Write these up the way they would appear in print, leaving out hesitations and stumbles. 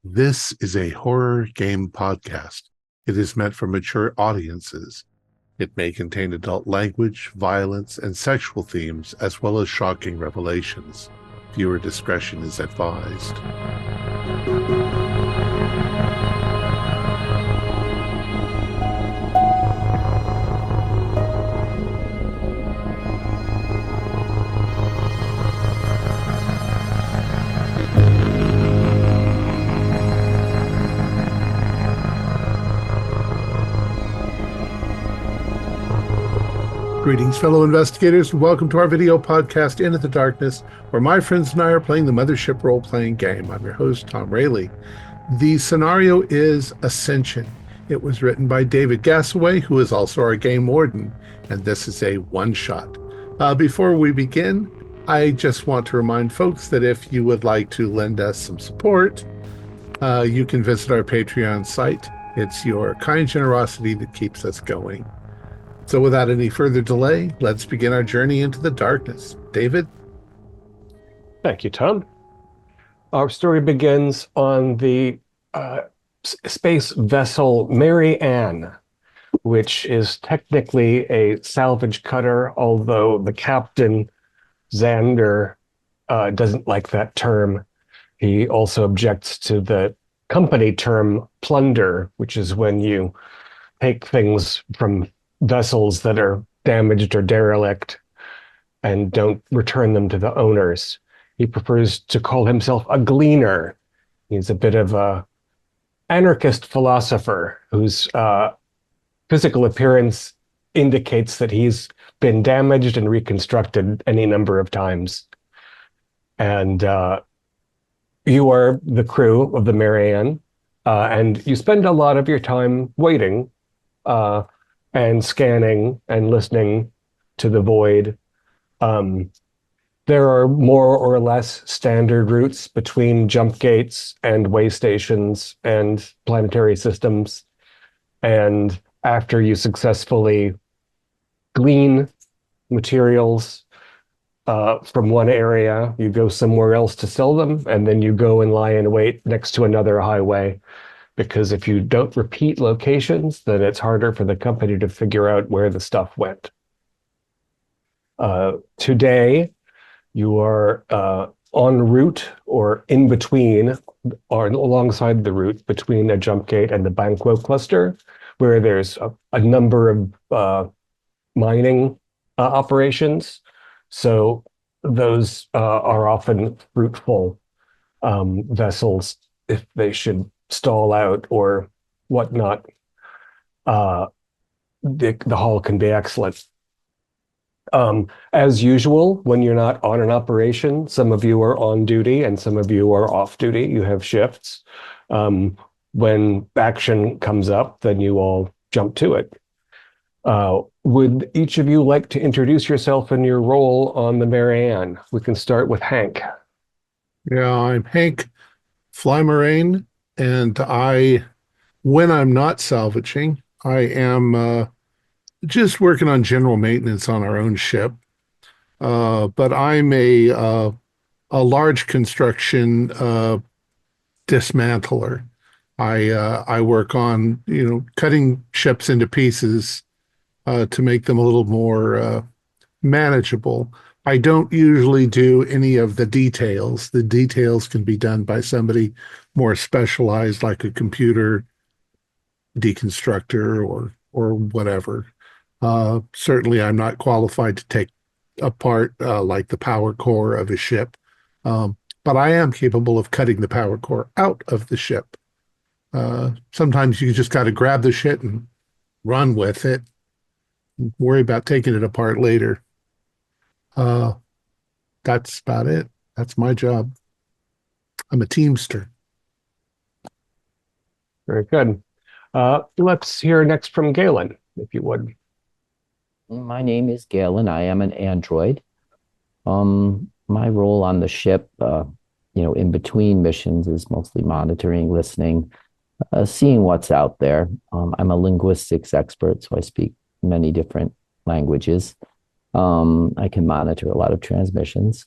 This is a horror game podcast. It is meant for mature audiences. It may contain adult language, violence, and sexual themes, as well as shocking revelations. Viewer discretion is advised. Greetings, fellow investigators, and welcome to our video podcast, Into the Darkness, where my friends and I are playing the Mothership role-playing game. I'm your host, Thom Raley. The scenario is Ascension. It was written by David Gassaway, who is also our game warden, and this is a one-shot. Before we begin, I just want to remind folks that if you would like to lend us some support, you can visit our Patreon site. It's your kind generosity that keeps us going. So without any further delay, let's begin our journey into the darkness. David? Thank you, Tom. Our story begins on the space vessel Mary Ann, which is technically a salvage cutter, although the captain, Xander, doesn't like that term. He also objects to the company term plunder, which is when you take things from vessels that are damaged or derelict and don't return them to the owners. He prefers to call himself a gleaner. He's a bit of a anarchist philosopher whose physical appearance indicates that he's been damaged and reconstructed any number of times. And you are the crew of the Marianne, and you spend a lot of your time waiting and scanning and listening to the void. There are more or less standard routes between jump gates and way stations and planetary systems. And after you successfully glean materials from one area, you go somewhere else to sell them, and then you go and lie in wait next to another highway. Because if you don't repeat locations, then it's harder for the company to figure out where the stuff went. Today, you are en route or in between, or alongside the route between a jump gate and the Banquo cluster, where there's a number of mining operations. So those are often fruitful vessels if they should stall out or whatnot. The haul can be excellent. As usual, when you're not on an operation, some of you are on duty and some of you are off duty. You have shifts. When action comes up, then you all jump to it. Would each of you like to introduce yourself and your role on the Marianne? We can start with Hank. Yeah, I'm Hank Flymarine, and when I'm not salvaging, I am just working on general maintenance on our own ship. But I'm a large construction dismantler. I work on cutting ships into pieces to make them a little more manageable. I don't usually do any of the details. The details can be done by somebody more specialized, like a computer deconstructor or whatever. Certainly, I'm not qualified to take apart like the power core of a ship, but I am capable of cutting the power core out of the ship. Sometimes you just got to grab the shit and run with it. Worry about taking it apart later. That's about it. That's my job. I'm a teamster. Very good. Let's hear next from Galen, if you would. My name is Galen. I am an android. My role on the ship, in between missions is mostly monitoring, listening, seeing what's out there. I'm a linguistics expert, so I speak many different languages. I can monitor a lot of transmissions.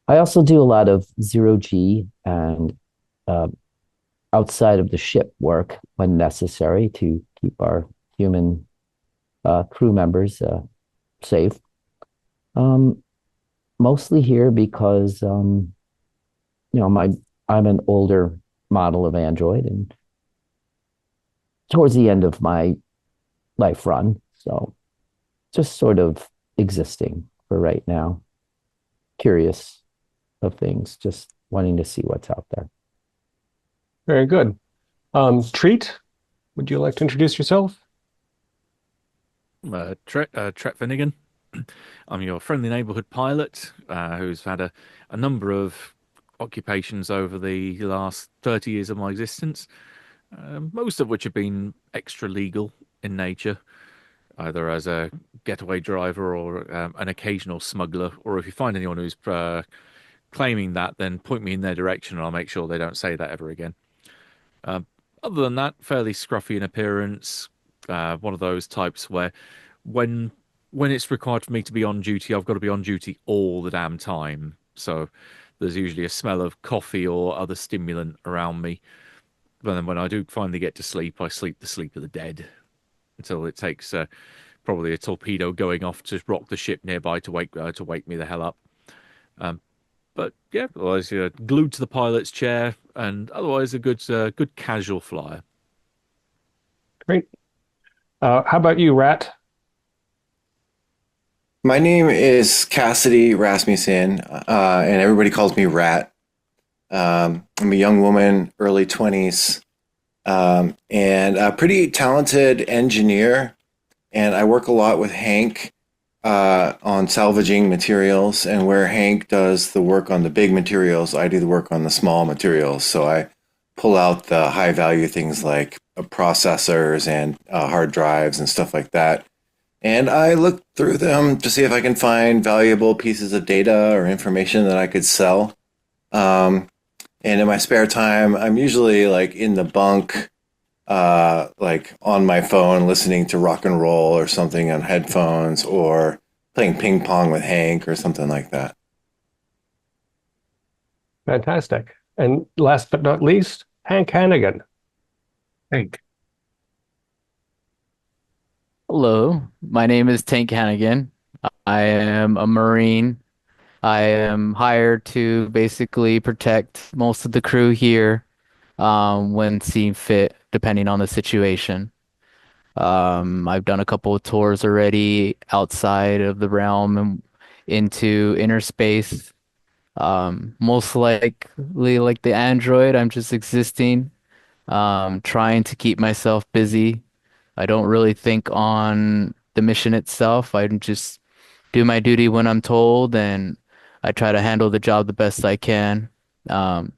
I also do a lot of zero-G and outside of the ship work when necessary to keep our human crew members safe. Um, Mostly here because I'm an older model of Android and towards the end of my life run, so just sort of existing for right now. Curious of things, just wanting to see what's out there. Very good. Treat, would you like to introduce yourself? Tret Finnegan. I'm your friendly neighborhood pilot who's had a number of occupations over the last 30 years of my existence, most of which have been extra legal in nature, either as a getaway driver or an occasional smuggler. Or if you find anyone who's claiming that, then point me in their direction and I'll make sure they don't say that ever again. Other than that, fairly scruffy in appearance, one of those types where when it's required for me to be on duty, I've got to be on duty all the damn time. So there's usually a smell of coffee or other stimulant around me. But then when I do finally get to sleep, I sleep the sleep of the dead until it takes probably a torpedo going off to rock the ship nearby to wake me the hell up. But yeah, otherwise glued to the pilot's chair, and otherwise a good casual flyer. Great. How about you, Rat? My name is Cassidy Rasmussen, and everybody calls me Rat. I'm a young woman, early 20s, and a pretty talented engineer. And I work a lot with Hank on salvaging materials. And where Hank does the work on the big materials, I do the work on the small materials. So I pull out the high value things like processors and hard drives and stuff like that. And I look through them to see if I can find valuable pieces of data or information that I could sell. And in my spare time, I'm usually like in the bunk, like on my phone, listening to rock and roll or something on headphones, or playing ping pong with Hank or something like that. Fantastic. And last but not least, Hank Hannigan. Hank. Hello, my name is Tank Hannigan. I am a Marine. I am hired to basically protect most of the crew here when seen fit, depending on the situation. I've done a couple of tours already outside of the realm and into inner space. Most likely, like the android, I'm just existing, trying to keep myself busy. I don't really think on the mission itself. I just do my duty when I'm told, and I try to handle the job the best I can. Um,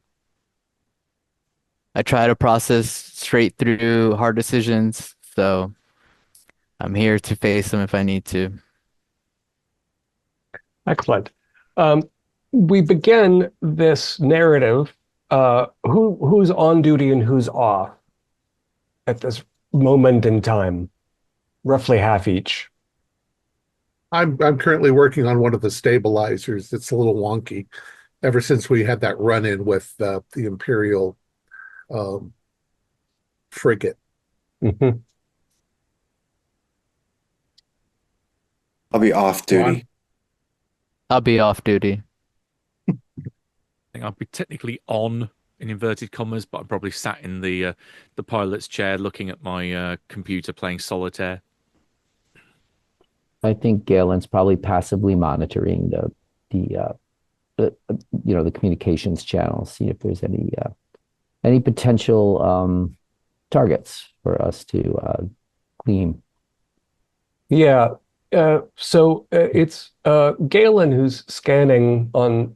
I try to process straight through hard decisions, so I'm here to face them if I need to. Excellent. We begin this narrative. Who's on duty and who's off at this moment in time? Roughly half each. I'm currently working on one of the stabilizers. It's a little wonky. Ever since we had that run-in with the Imperial frigate. Mhm. I'll be off duty. I'll be off duty. I think I'd be technically on in inverted commas, but I'm probably sat in the pilot's chair looking at my computer playing solitaire. I think Galen's probably passively monitoring the communications channels, see if there's any potential targets for us to glean. Yeah. So it's Galen who's scanning on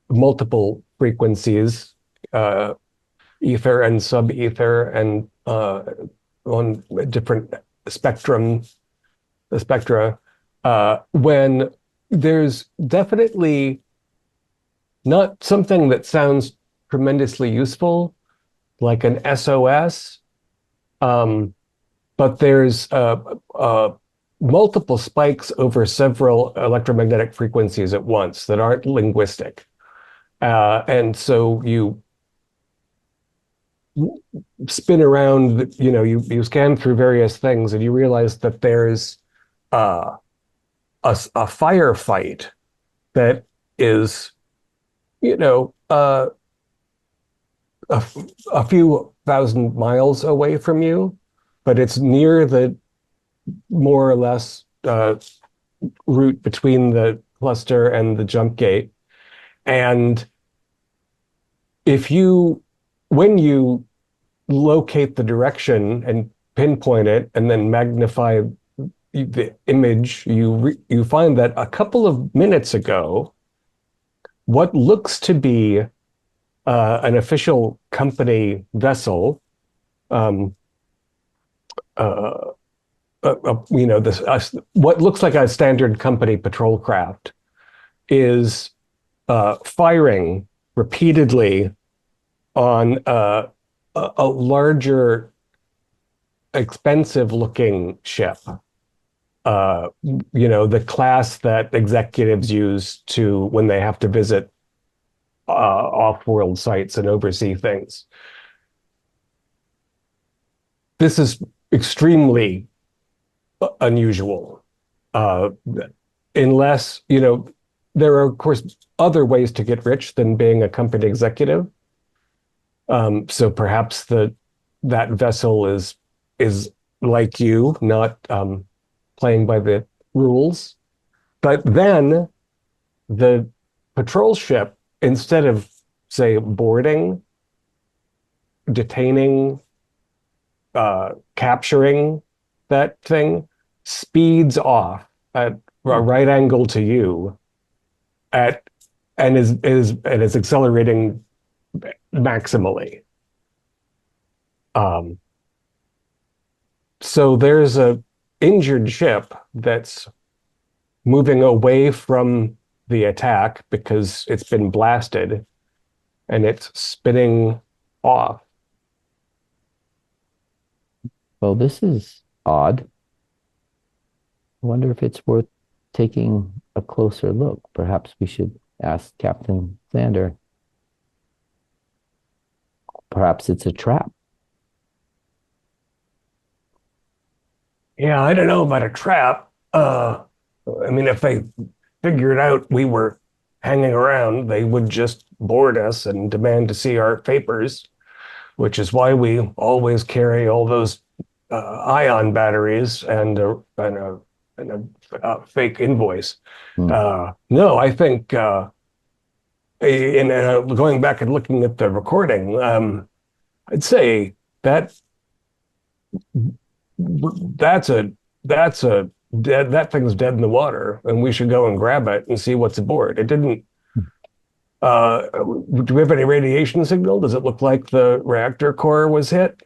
multiple frequencies, ether and sub-ether, and on different spectra, when there's definitely not something that sounds tremendously useful, like an SOS, but there's multiple spikes over several electromagnetic frequencies at once that aren't linguistic. And so you spin around, you scan through various things and you realize that there's uh, a firefight that is, you know, a, a few thousand miles away from you, but it's near the more or less route between the cluster and the jump gate. And when you locate the direction and pinpoint it and then magnify the image, you find that a couple of minutes ago, what looks to be an official company vessel, um, uh, what looks like a standard company patrol craft is firing repeatedly on a larger, expensive-looking ship. The class that executives use when they have to visit off-world sites and oversee things. This is extremely unusual, unless, there are, of course, other ways to get rich than being a company executive. So perhaps that vessel is like you, not playing by the rules. But then the patrol ship, instead of, say, boarding, detaining, capturing that thing, speeds off at a right angle to you and is accelerating maximally. So there's a injured ship that's moving away from the attack because it's been blasted and it's spinning off. Well, this is odd. I wonder if it's worth taking a closer look. Perhaps we should ask Captain Sander. Perhaps it's a trap. Yeah, I don't know about a trap. If they figured out we were hanging around, they would just board us and demand to see our papers, which is why we always carry all those ion batteries and a fake invoice. No, I think going back and looking at the recording, I'd say that that thing's dead in the water, and we should go and grab it and see what's aboard. It didn't. Do we have any radiation signal? Does it look like the reactor core was hit?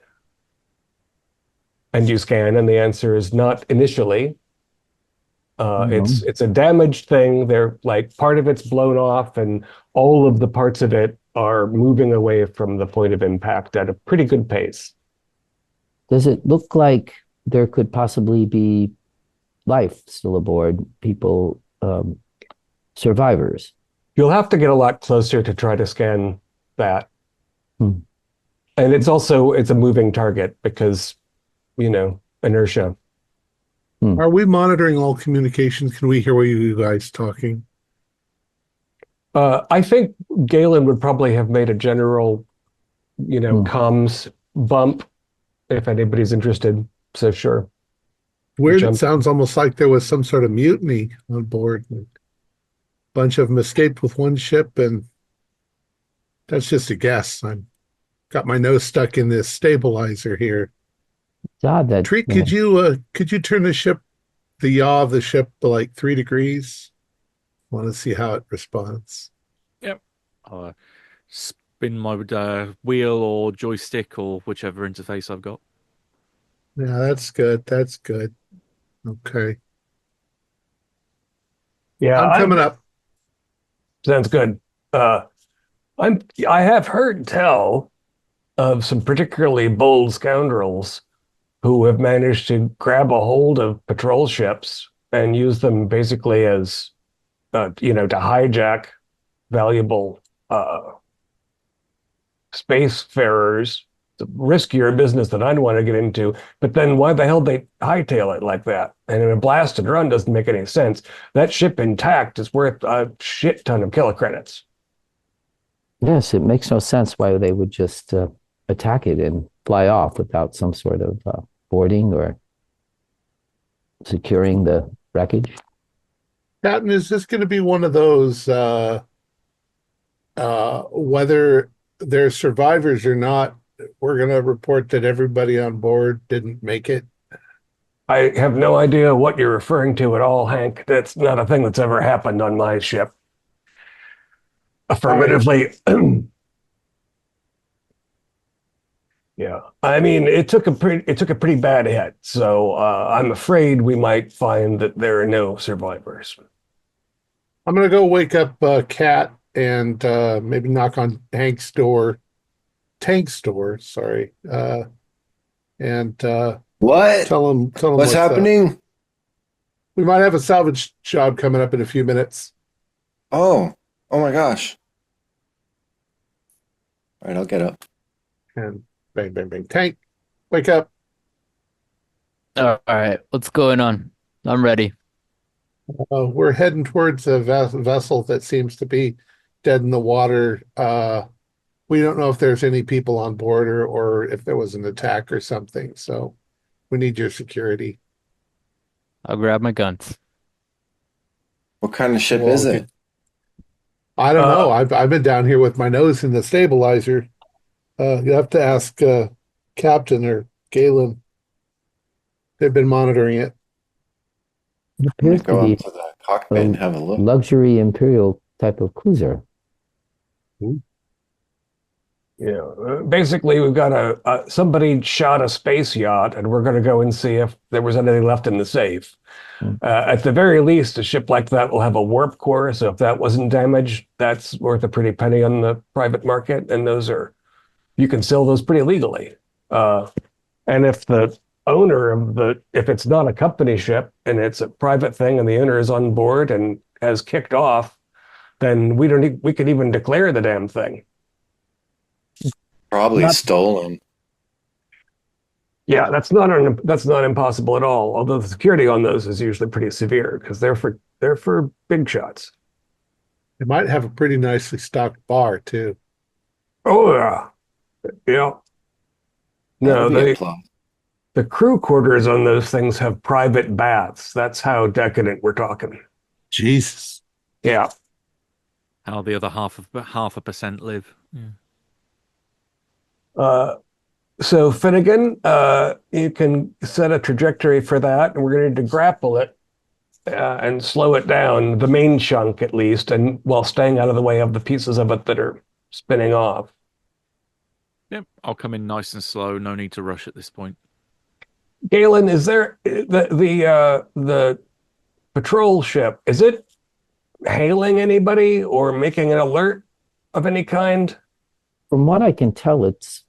And you scan, and the answer is not initially. It's a damaged thing. They're like part of it's blown off, and all of the parts of it are moving away from the point of impact at a pretty good pace. Does it look like there could possibly be life still aboard, people, survivors? You'll have to get a lot closer to try to scan that. And it's a moving target because, inertia. Are we monitoring all communications? Can we hear what you guys talking? I think Galen would probably have made a general, comms bump if anybody's interested. So sure. Weird. It sounds almost like there was some sort of mutiny on board. A bunch of them escaped with one ship, and that's just a guess. I've got my nose stuck in this stabilizer here. It's odd that Treat, could you turn the yaw of the ship to like 3 degrees? Want to see how it responds. Yep. I'll spin my wheel or joystick or whichever interface I've got. Yeah, that's good. That's good. Okay. Yeah, I'm coming up. Sounds good. I have heard tell of some particularly bold scoundrels who have managed to grab a hold of patrol ships and use them basically as, to hijack valuable spacefarers It's a riskier business that I'd want to get into. But then why the hell they hightail it like that? And in a blast and run doesn't make any sense. That ship intact is worth a shit ton of killer credits. Yes, it makes no sense why they would just attack it and fly off without some sort of boarding or securing the wreckage. Patton, is this going to be one of those, whether they're survivors or not, we're going to report that everybody on board didn't make it? I have no idea what you're referring to at all, Hank. That's not a thing that's ever happened on my ship. Affirmatively. Yeah, I mean, it took a pretty bad hit, so I'm afraid we might find that there are no survivors. I'm going to go wake up Kat and maybe knock on Tank's door, sorry, and What? tell him What's what's happening? we might have a salvage job coming up in a few minutes. Oh my gosh. All right, I'll get up. And bang, bang, bang. Tank, wake up. All right, what's going on? I'm ready. We're heading towards a vessel that seems to be dead in the water. We don't know if there's any people on board or if there was an attack or something. So we need your security. I'll grab my guns. What kind of ship Well, is okay. it? I don't know. I've been down here with my nose in the stabilizer. You have to ask Captain or Galen. They've been monitoring it. It I'm gonna appears to go be up to the cockpit and have a look. luxury imperial type of cruiser. Yeah, basically, we've got somebody shot a space yacht, and we're going to go and see if there was anything left in the safe. At the very least, a ship like that will have a warp core, so if that wasn't damaged, that's worth a pretty penny on the private market, and you can sell those pretty legally. And if the owner of if it's not a company ship and it's a private thing, and the owner is on board and has kicked off, then we could even declare the damn thing. Probably stolen. Yeah, that's not impossible at all. Although the security on those is usually pretty severe because they're for big shots. They might have a pretty nicely stocked bar too. Oh yeah, yeah. No, That'd be a plus. the crew quarters on those things have private baths. That's how decadent we're talking. Jesus. Yeah. How the other half a percent live. Yeah. So Finnegan, you can set a trajectory for that, and we're going to need to grapple it and slow it down, the main chunk at least, and while staying out of the way of the pieces of it that are spinning off. Yep, I'll come in nice and slow. No need to rush at this point. Galen, is there the patrol ship? Is it hailing anybody or making an alert of any kind? From what I can tell, it's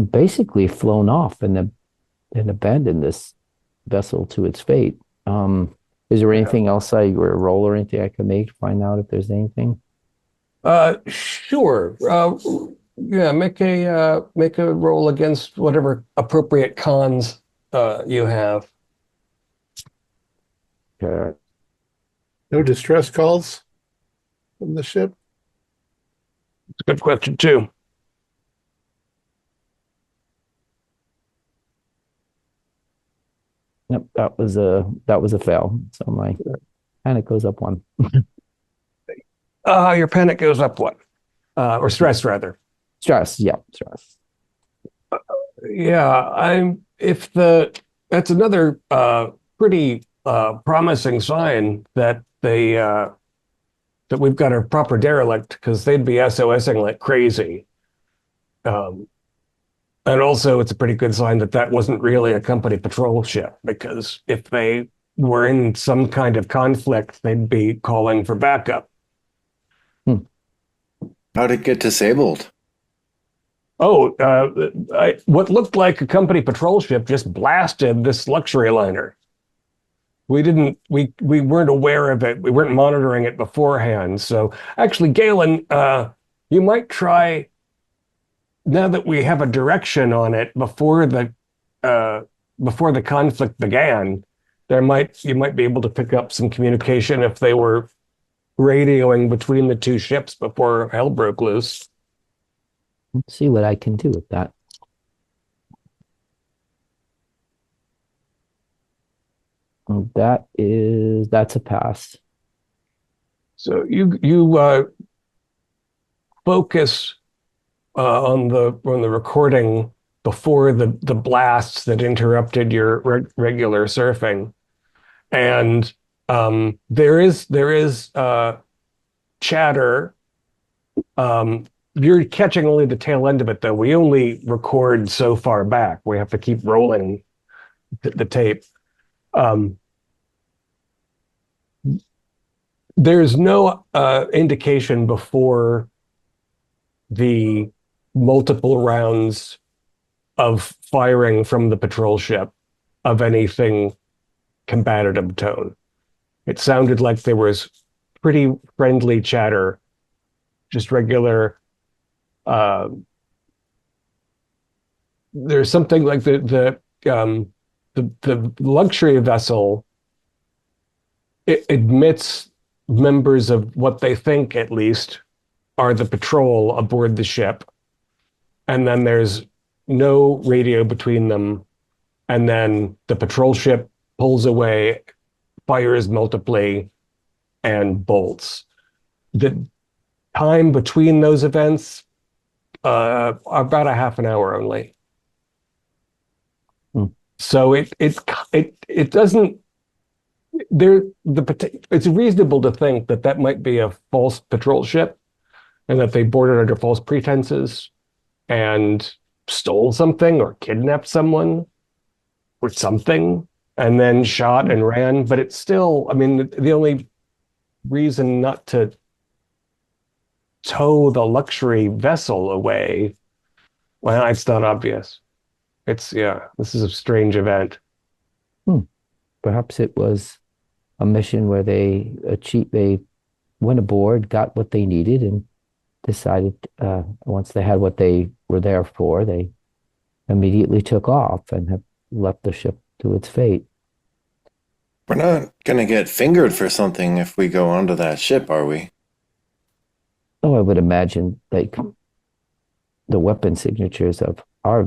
basically flown off and abandoned this vessel to its fate. Is there anything else or a roll or anything I can make to find out if there's anything? Sure. Yeah, make a roll against whatever appropriate cons you have. Okay. No distress calls from the ship? It's a good question too. Yep, that was a fail. So my panic goes up one. Your panic goes up one, or stress rather. Stress, yeah, stress. Yeah, that's another pretty promising sign that that we've got a proper derelict because they'd be SOSing like crazy. And also, it's a pretty good sign that that wasn't really a company patrol ship, because if they were in some kind of conflict, they'd be calling for backup. How'd it get disabled? Oh, what looked like a company patrol ship just blasted this luxury liner. We weren't aware of it. We weren't monitoring it beforehand. So actually, Galen, you might try now that we have a direction on it before the conflict began, you might be able to pick up some communication if they were radioing between the two ships before hell broke loose. Let's see what I can do with that. That's a pass. So you focus on the recording before the blasts that interrupted your regular surfing, and there is chatter. You're catching only the tail end of it, though. We only record so far back. We have to keep rolling the tape. There's no indication before the multiple rounds of firing from the patrol ship of anything combative tone. It sounded like there was pretty friendly chatter, just regular. There's something like the luxury vessel. It admits members of what they think, at least, are the patrol aboard the ship, and then there's no radio between them, and then the patrol ship pulls away, fires multiply, and bolts. The time between those events, about a half an hour only. So it doesn't. It's reasonable to think that might be a false patrol ship, and that they boarded under false pretenses and stole something or kidnapped someone or something, and then shot and ran. But it's still, I mean, the only reason not to tow the luxury vessel away, well, it's not obvious. This is a strange event. Perhaps it was a mission where they went aboard, got what they needed, and decided once they had what they were there for, they immediately took off and have left the ship to its fate. We're not going to get fingered for something if we go onto that ship, are we? Oh, I would imagine like the weapon signatures of our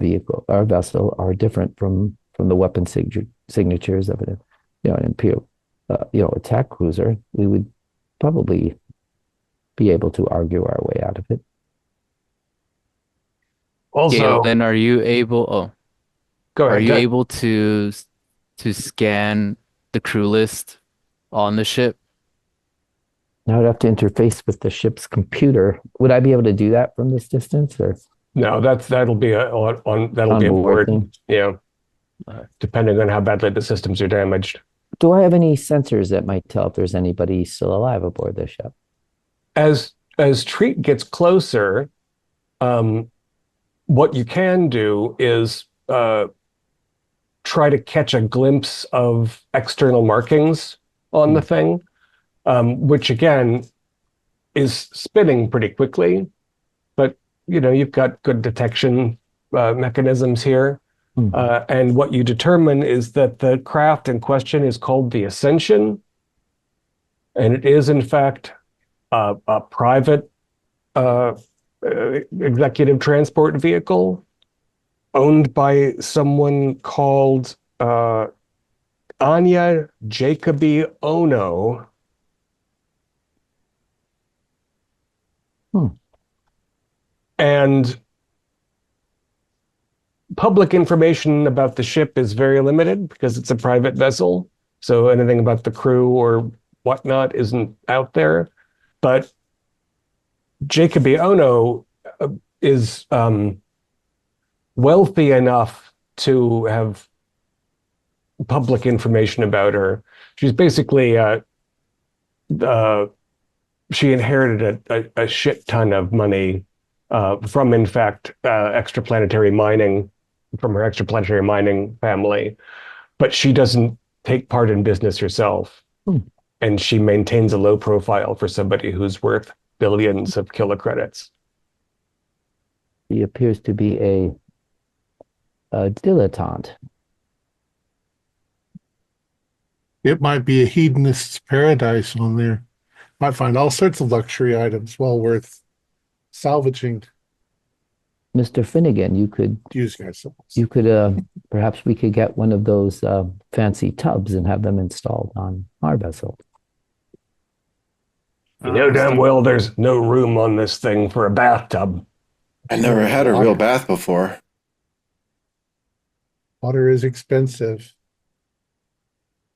vessel are different from the weapon signatures of an Imperial attack cruiser. We would probably be able to argue our way out of it. Also, Galen, are you able? Oh, go ahead. Are you able to scan the crew list on the ship? Now I'd have to interface with the ship's computer. Would I be able to do that from this distance, or No, that'll be a board. thing? Yeah, depending on how badly the systems are damaged. Do I have any sensors that might tell if there's anybody still alive aboard the ship? As Treat gets closer, what you can do is try to catch a glimpse of external markings on the thing, which again is spinning pretty quickly. But you've got good detection mechanisms here. And what you determine is that the craft in question is called the Ascension, and it is in fact a private executive transport vehicle owned by someone called Anya Jacoby Ono. And public information about the ship is very limited because it's a private vessel. So anything about the crew or whatnot isn't out there. But Jacoby Ono is wealthy enough to have public information about her. She's basically she inherited a shit ton of money from, in fact, extraplanetary mining, from her extraplanetary mining family, but she doesn't take part in business herself. And she maintains a low profile for somebody who's worth billions of kilocredits. He appears to be a dilettante. It might be a hedonist's paradise on there. Might find all sorts of luxury items well worth salvaging, Mr. Finnegan, using ourselves. perhaps we could get one of those fancy tubs and have them installed on our vessel. You know damn well there's no room on this thing for a bathtub. I never had a real bath before. Water is expensive.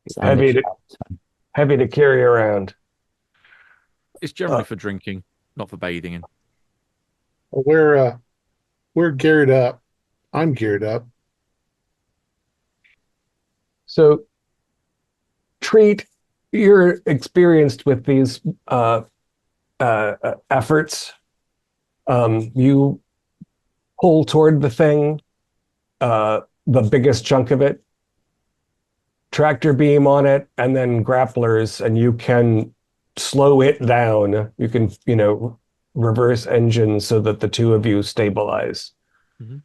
It's on the Heavy to, shelf. heavy to carry around. It's generally for drinking, not for bathing in. We're geared up. I'm geared up. So, Treat, you're experienced with these efforts. You pull toward the thing, the biggest chunk of it, tractor beam on it, and then grapplers, and you can slow it down. You can, reverse engine so that the two of you stabilize. Mm-hmm.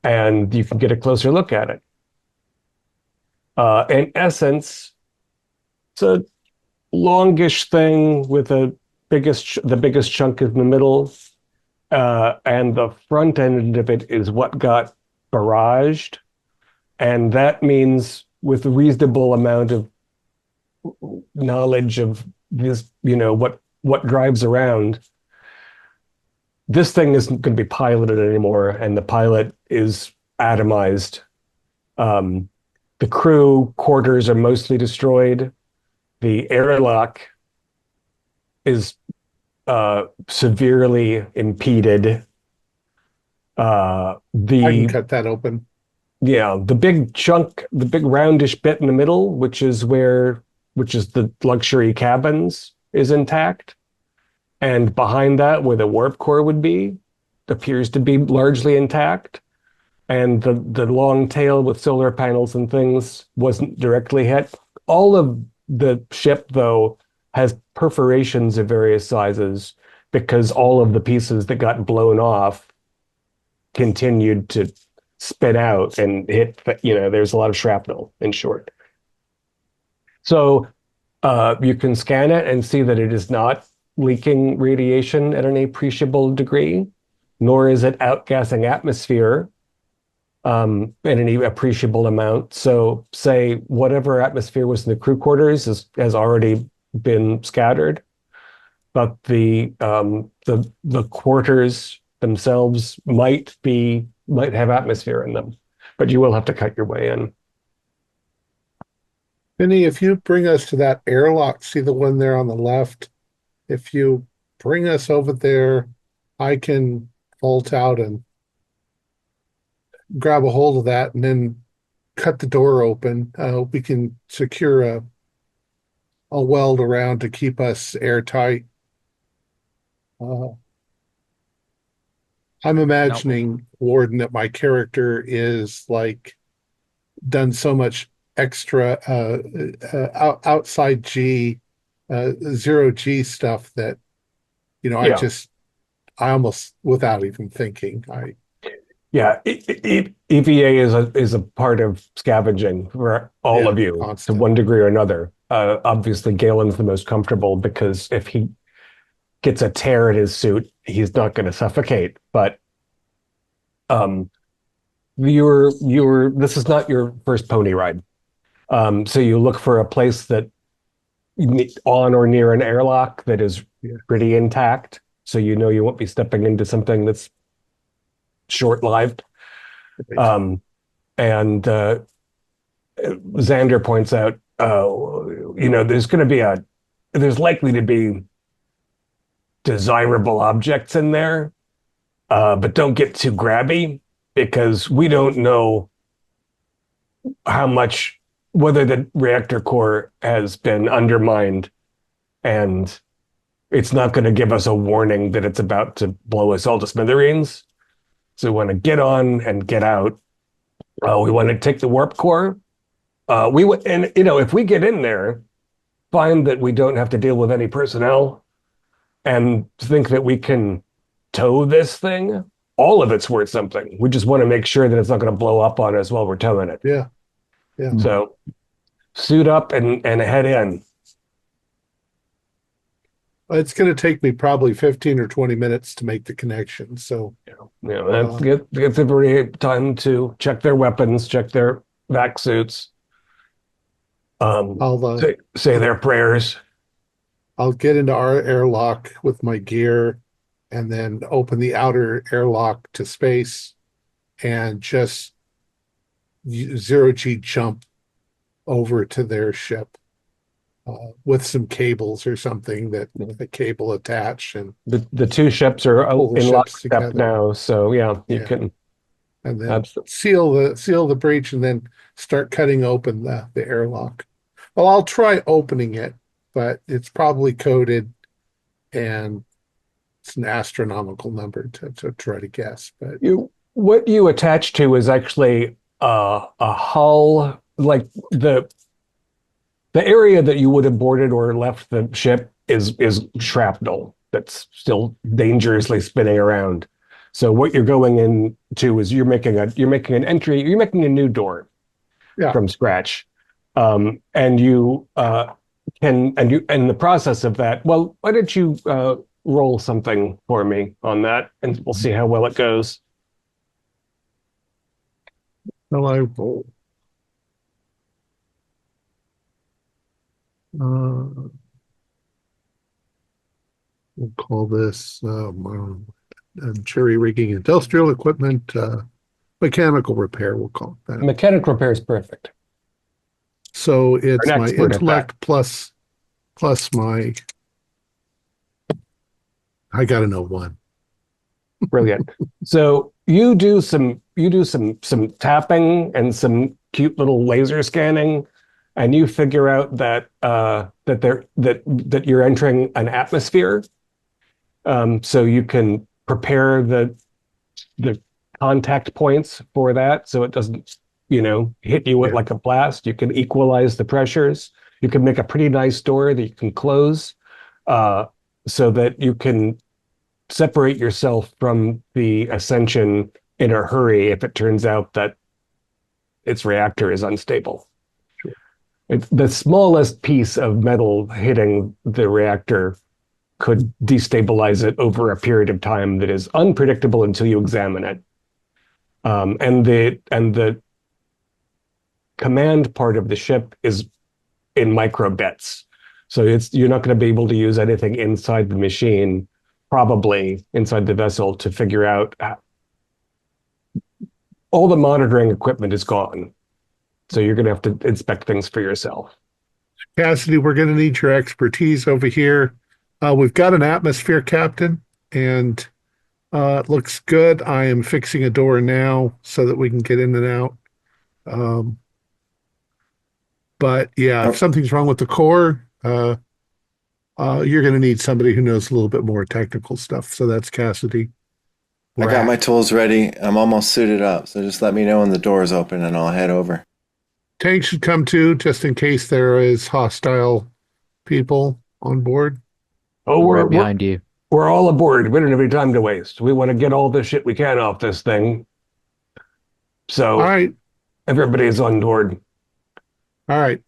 And you can get a closer look at it. In essence, it's a longish thing with the biggest chunk in the middle, and the front end of it is what got barraged, and that means with a reasonable amount of knowledge of this, what drives around. This thing isn't going to be piloted anymore, and the pilot is atomized. The crew quarters are mostly destroyed. The airlock is severely impeded. I can cut that open. Yeah, the big chunk, the big roundish bit in the middle, which is the luxury cabins, is intact. And behind that, where the warp core would be, appears to be largely intact. And the long tail with solar panels and things wasn't directly hit. All of the ship, though, has perforations of various sizes because all of the pieces that got blown off continued to spit out and hit, there's a lot of shrapnel, in short. So you can scan it and see that it is not leaking radiation at an appreciable degree, nor is it outgassing atmosphere in any appreciable amount. So say whatever atmosphere was in the crew quarters has already been scattered, but the quarters themselves might have atmosphere in them, but you will have to cut your way in. Vinny, if you bring us to that airlock, see the one there on the left? If you bring us over there, I can vault out and grab a hold of that and then cut the door open. We can secure a weld around to keep us airtight. I'm imagining, Warden, that my character is like done so much extra outside G, zero G stuff that, Yeah. I almost, without even thinking, Yeah, EVA is a part of scavenging for all of you constant. to one degree or another. Obviously, Galen's the most comfortable because if he gets a tear in his suit, he's not going to suffocate. But this is not your first pony ride. So you look for a place that on or near an airlock that is pretty intact, so you won't be stepping into something that's short-lived. And Xander points out, there's likely to be desirable objects in there, but don't get too grabby because we don't know whether the reactor core has been undermined, and it's not going to give us a warning that it's about to blow us all to smithereens. So we want to get on and get out. We want to take the warp core. If we get in there, find that we don't have to deal with any personnel, and think that we can tow this thing, all of it's worth something. We just want to make sure that it's not going to blow up on us while we're towing it. Yeah. So suit up and head in. It's going to take me probably 15 or 20 minutes to make the connection. So, Get everybody time to check their weapons, check their vac suits. I'll Say their prayers. I'll get into our airlock with my gear and then open the outer airlock to space and just zero-G jump over to their ship with some cables or something that the cable attached. And The two ships are pull the in ships lockstep together. now, so you Yeah. can. And then Absolutely. seal the breach and then start cutting open the airlock. Well, I'll try opening it, but it's probably coded and it's an astronomical number to try to guess. But What you attach to is actually a hull, like the area that you would have boarded or left the ship is shrapnel that's still dangerously spinning around. So what you're going into is you're making an entry, you're making a new door from scratch. And you in the process of that, well, why don't you roll something for me on that, and we'll see how well it goes. well, I roll. We'll call this jury rigging industrial equipment, mechanical repair. We'll call it that. Mechanic repair is perfect. So it's An my expert at intellect plus my. I got to know one. Brilliant. So you do some tapping and some cute little laser scanning, and you figure out that that you're entering an atmosphere. So you can prepare the contact points for that, so it doesn't hit you with like a blast. You can equalize the pressures. You can make a pretty nice door that you can close, so that you can separate yourself from the Ascension in a hurry if it turns out that its reactor is unstable. The smallest piece of metal hitting the reactor could destabilize it over a period of time that is unpredictable until you examine it. And the command part of the ship is in micro bits. So you're not going to be able to use anything inside the machine, probably inside the vessel, to figure out. All the monitoring equipment is gone. So you're going to have to inspect things for yourself. Cassidy, we're going to need your expertise over here. We've got an atmosphere captain, and it looks good. I am fixing a door now so that we can get in and out. But yeah, if something's wrong with the core, you're going to need somebody who knows a little bit more technical stuff. So that's Cassidy. I got my tools ready. I'm almost suited up. So just let me know when the door is open and I'll head over. Tank should come too, just in case there is hostile people on board. Oh, Right behind you. We're all aboard. We don't have any time to waste. We want to get all the shit we can off this thing. So All right. everybody's on board. All right.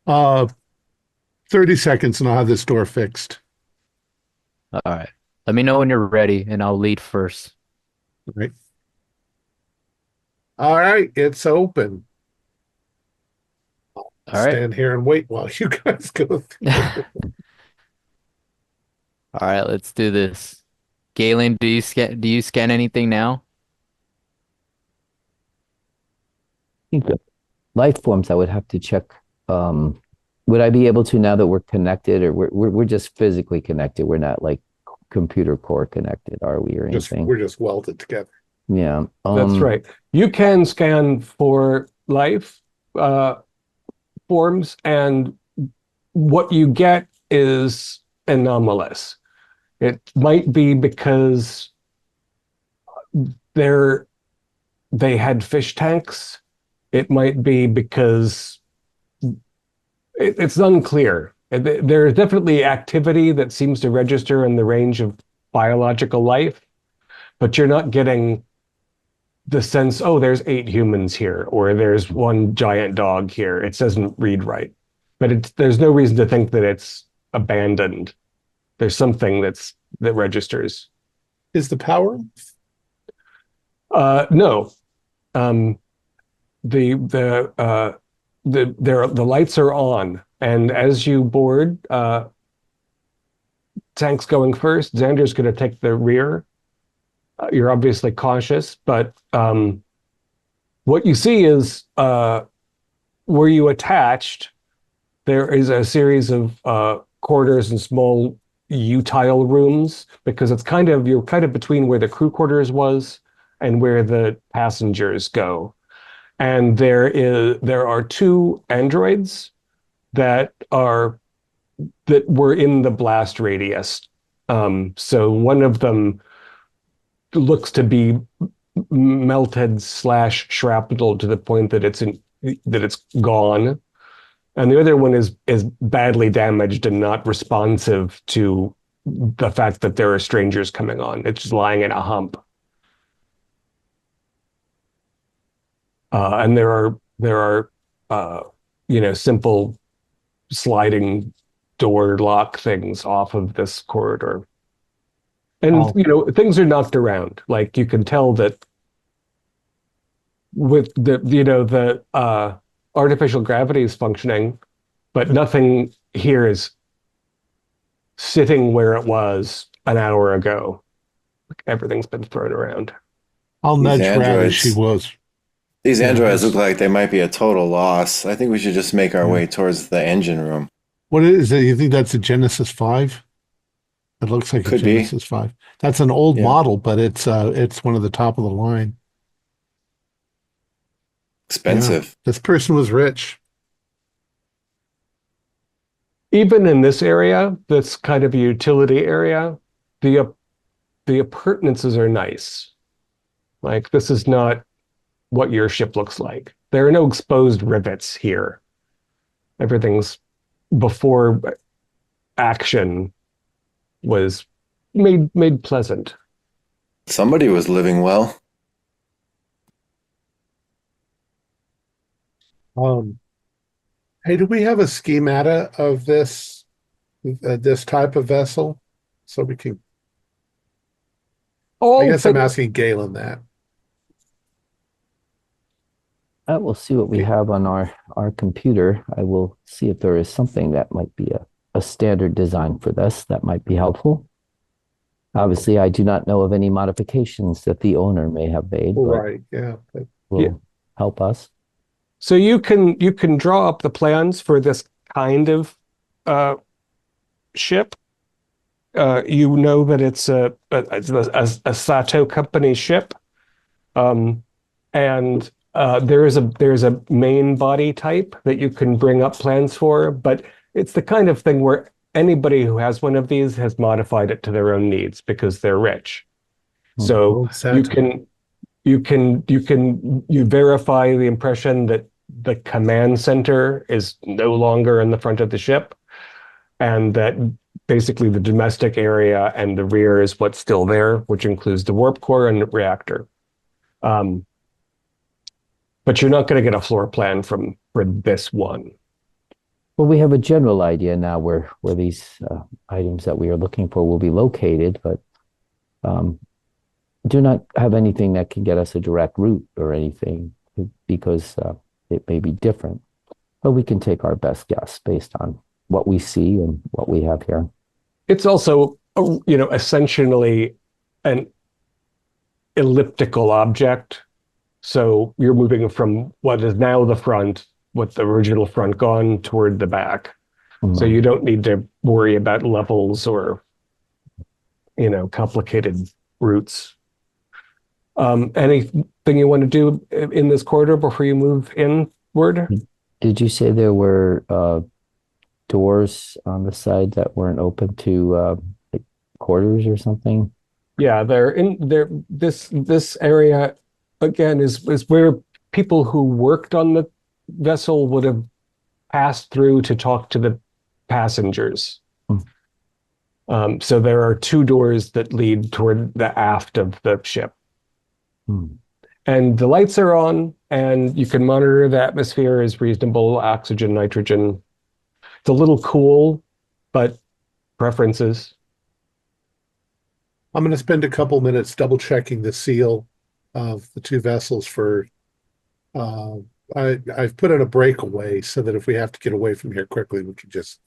30 seconds and I'll have this door fixed. All right. Let me know when you're ready, and I'll lead first. Right. All right, it's open. All right. Stand here and wait while you guys go through. All right, let's do this. Galen, do you scan anything now? I think the life forms I would have to check. Would I be able to, now that we're connected, or we're just physically connected? We're not like computer core connected, are we, or anything? We're just welded together. Yeah. That's right. You can scan for life forms, and what you get is anomalous. It might be because they had fish tanks. It might be because it's unclear. There's definitely activity that seems to register in the range of biological life, but you're not getting the sense, oh, there's 8 humans here, or there's one giant dog here. It doesn't read right. But there's no reason to think that it's abandoned. There's something that registers. Is the power? No. The lights are on, and as you board, Tank's going first. Xander's going to take the rear. You're obviously cautious, but what you see is where you attached, there is a series of corridors and small utile rooms, because you're kind of between where the crew quarters was and where the passengers go. And there are 2 androids that were in the blast radius. So one of them looks to be melted / shrapnel to the point that it's gone, and the other one is badly damaged and not responsive to the fact that there are strangers coming on. It's just lying in a hump. And there are simple sliding door lock things off of this corridor. And things are knocked around. Like, you can tell that with the artificial gravity is functioning, but nothing here is sitting where it was an hour ago. Everything's been thrown around. I'll nudge Rat as she was. These androids look like they might be a total loss. I think we should just make our way towards the engine room. What is it? You think that's a Genesis 5? It looks like a Genesis 5. That's an old model, but it's one of the top of the line. Expensive. Yeah. This person was rich. Even in this area, that's kind of a utility area, the appurtenances are nice. Like, this is not what your ship looks like. There are no exposed rivets here. Everything's before action was made pleasant. Somebody was living well. Hey, do we have a schemata of this type of vessel, so we can? I guess I'm asking Galen that. I will see what we have on our computer. I will see if there is something that might be a standard design for this that might be helpful. Obviously, I do not know of any modifications that the owner may have made. Right, yeah. Will help us. So you can draw up the plans for this kind of ship. You know that it's a Sato company ship, and there's a main body type that you can bring up plans for, but it's the kind of thing where anybody who has one of these has modified it to their own needs because they're rich. So you verify the impression that the command center is no longer in the front of the ship, and that basically the domestic area and the rear is what's still there, which includes the warp core and the reactor. But you're not going to get a floor plan for this one. Well, we have a general idea now where these items that we are looking for will be located, but do not have anything that can get us a direct route or anything, because it may be different. But we can take our best guess based on what we see and what we have here. It's also, essentially an elliptical object. So you're moving from what is now the front, with the original front gone, toward the back. Mm-hmm. So you don't need to worry about levels or, complicated routes. Anything you want to do in this corridor before you move inward? Did you say there were doors on the side that weren't open to like quarters or something? Yeah, they're in there. This area again is where people who worked on the vessel would have passed through to talk to the passengers. So there are two doors that lead toward the aft of the ship. And the lights are on, and you can monitor the atmosphere is reasonable, oxygen, nitrogen. It's a little cool, but preferences. I'm going to spend a couple minutes double checking the seal of the two vessels for. I've put in a breakaway so that if we have to get away from here quickly, we can just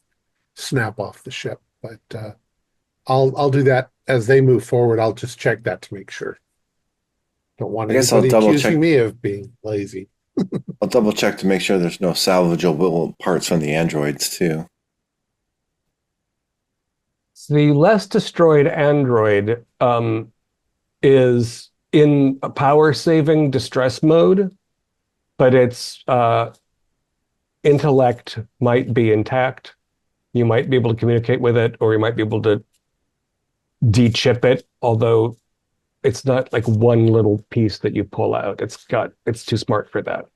snap off the ship. But I'll do that as they move forward. I'll just check that to make sure. Don't want anybody accusing me of being lazy. I'll double check to make sure there's no salvageable parts from the androids too. The less destroyed android is in a power-saving distress mode, but its intellect might be intact. You might be able to communicate with it, or you might be able to de-chip it, although it's not like one little piece that you pull out. It's too smart for that.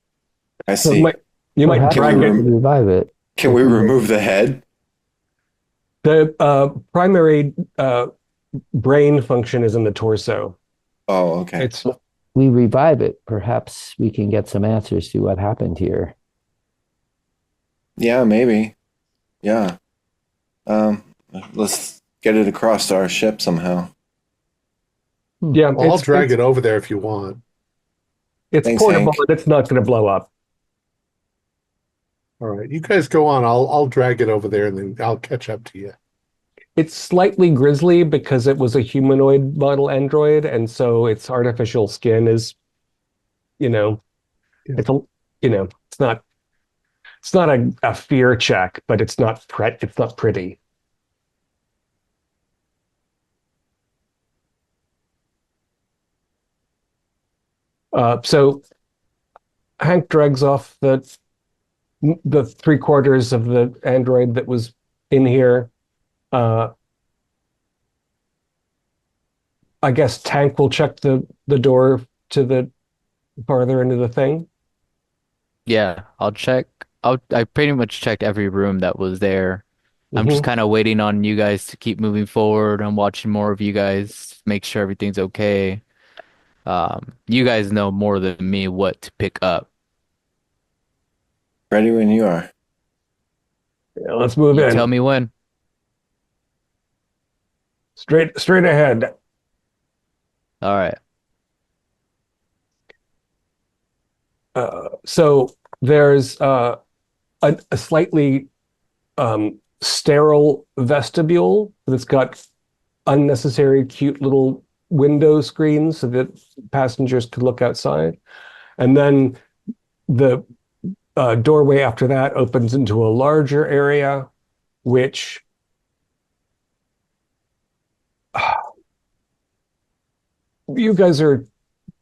I see. So you might drag it. Revive it. Can we remove the head? The primary brain function is in the torso. Oh, okay. We revive it. Perhaps we can get some answers to what happened here. Yeah, maybe. Yeah. Let's get it across to our ship somehow. Yeah, I'll drag it over there if you want. It's portable, but it's not going to blow up. All right, you guys go on. I'll drag it over there, and then I'll catch up to you. It's slightly grisly because it was a humanoid model android, and so its artificial skin is, it's not a fear check, but it's not pretty. So Hank drags off the 3/4 of the android that was in here. I guess Tank will check the door to the farther into the thing. Yeah, I'll check. I pretty much checked every room that was there. I'm just kind of waiting on you guys to keep moving forward. I'm watching more of you guys, make sure everything's okay. You guys know more than me what to pick up. Ready when you are. Yeah, let's move in. Tell me when. Straight ahead. All right. So there's a slightly sterile vestibule that's got unnecessary cute little window screens so that passengers could look outside. And then the doorway after that opens into a larger area, which you guys are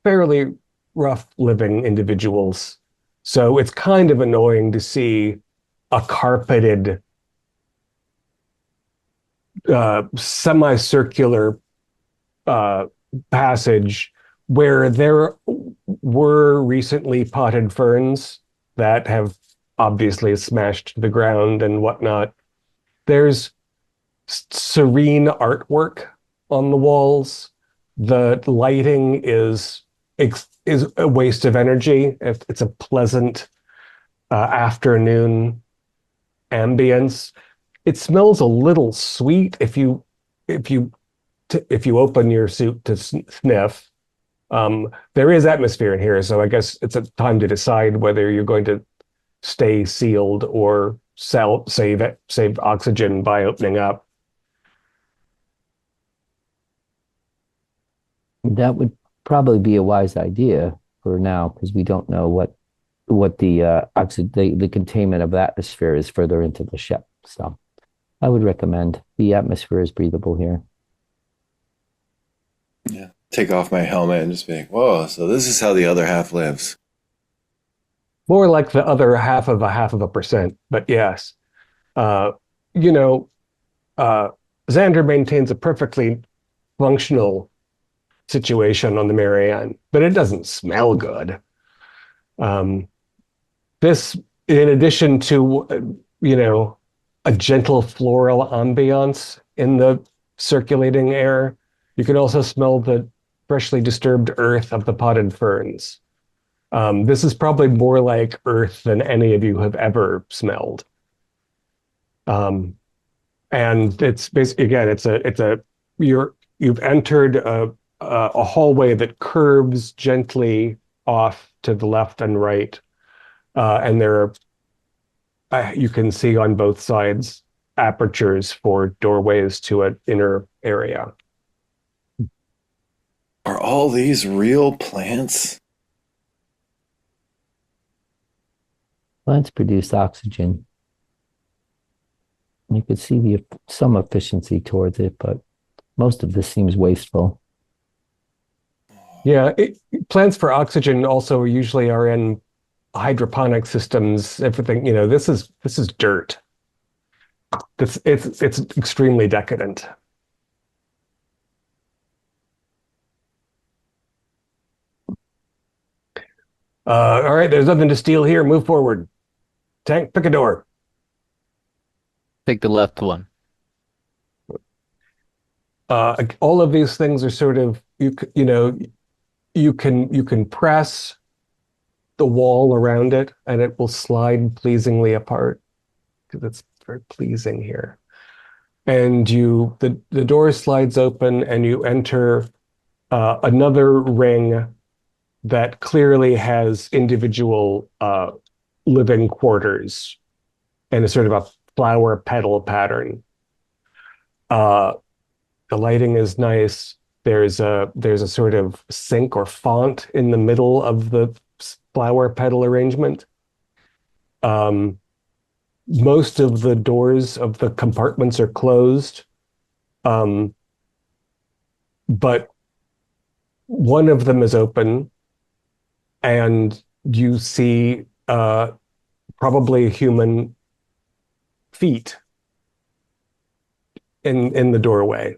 fairly rough living individuals. So it's kind of annoying to see a carpeted semicircular passage where there were recently potted ferns that have obviously smashed to the ground and whatnot. There's serene artwork on the walls. The lighting is a waste of energy. It's a pleasant afternoon ambience. It smells a little sweet if you open your suit to sniff. There is atmosphere in here, so I guess it's a time to decide whether you're going to stay sealed or save oxygen by opening up. That would probably be a wise idea for now, because we don't know what the containment of the atmosphere is further into the ship. So I would recommend. The atmosphere is breathable here. Yeah. Take off my helmet and just be like, whoa, so this is how the other half lives. More like the other half of a percent, but yes. Xander maintains a perfectly functional situation on the Marianne, but it doesn't smell good. This, in addition to, a gentle floral ambiance in the circulating air. You can also smell the freshly disturbed earth of the potted ferns. This is probably more like earth than any of you have ever smelled. And it's basically, again, you've entered a hallway that curves gently off to the left and right, and there are you can see on both sides apertures for doorways to an inner area. Are all these real plants? Plants produce oxygen. You could see some efficiency towards it, but most of this seems wasteful. Yeah, plants for oxygen also usually are in hydroponic systems. Everything, this is dirt. It's extremely decadent. All right, there's nothing to steal here. Move forward. Tank, pick a door. Pick the left one. All of these things are sort of you can press the wall around it and it will slide pleasingly apart because it's very pleasing here. And the door slides open and you enter another ring that clearly has individual living quarters and a sort of a flower petal pattern. The lighting is nice. There's a sort of sink or font in the middle of the flower petal arrangement. Most of the doors of the compartments are closed, but one of them is open, and you see probably human feet in the doorway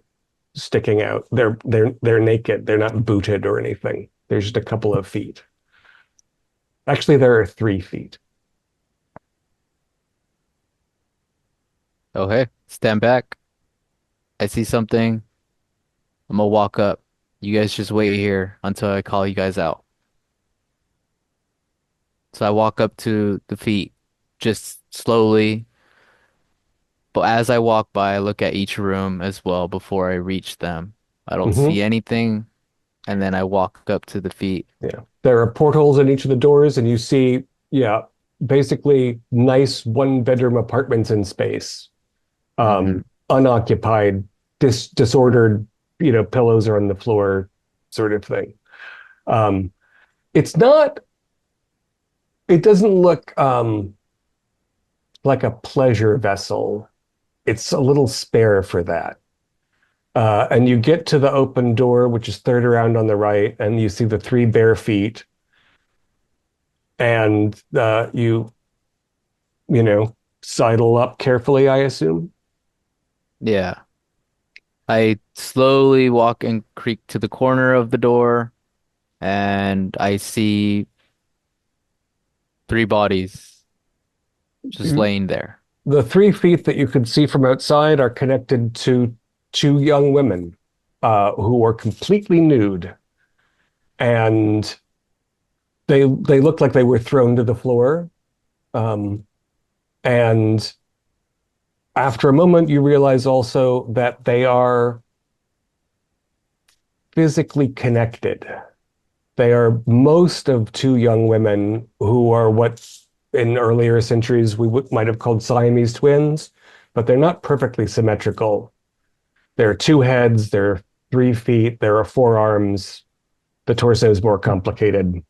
sticking out. They're naked. They're not booted or anything. There's just a couple of feet. Actually, there are 3 feet. Okay, stand back. I see something. I'm gonna walk up. You guys just wait here until I call you guys out. So I walk up to the feet, just slowly. But as I walk by, I look at each room as well before I reach them. I don't see anything, and then I walk up to the feet. Yeah. There are portals in each of the doors, and you see, basically nice one-bedroom apartments in space. Unoccupied, disordered, pillows are on the floor, sort of thing. It doesn't look like a pleasure vessel. It's a little spare for that. And you get to the open door, which is third around on the right, and you see the 3 bare feet. And you sidle up carefully, I assume. Yeah. I slowly walk and creak to the corner of the door, and I see 3 bodies just laying there. The 3 feet that you could see from outside are connected to 2 young women who are completely nude, and they look like they were thrown to the floor. And after a moment, you realize also that they are physically connected. They are most of 2 young women who are what in earlier centuries we might have called Siamese twins, but they're not perfectly symmetrical. There are 2 heads, there are 3 feet, there are 4 arms. The torso is more complicated.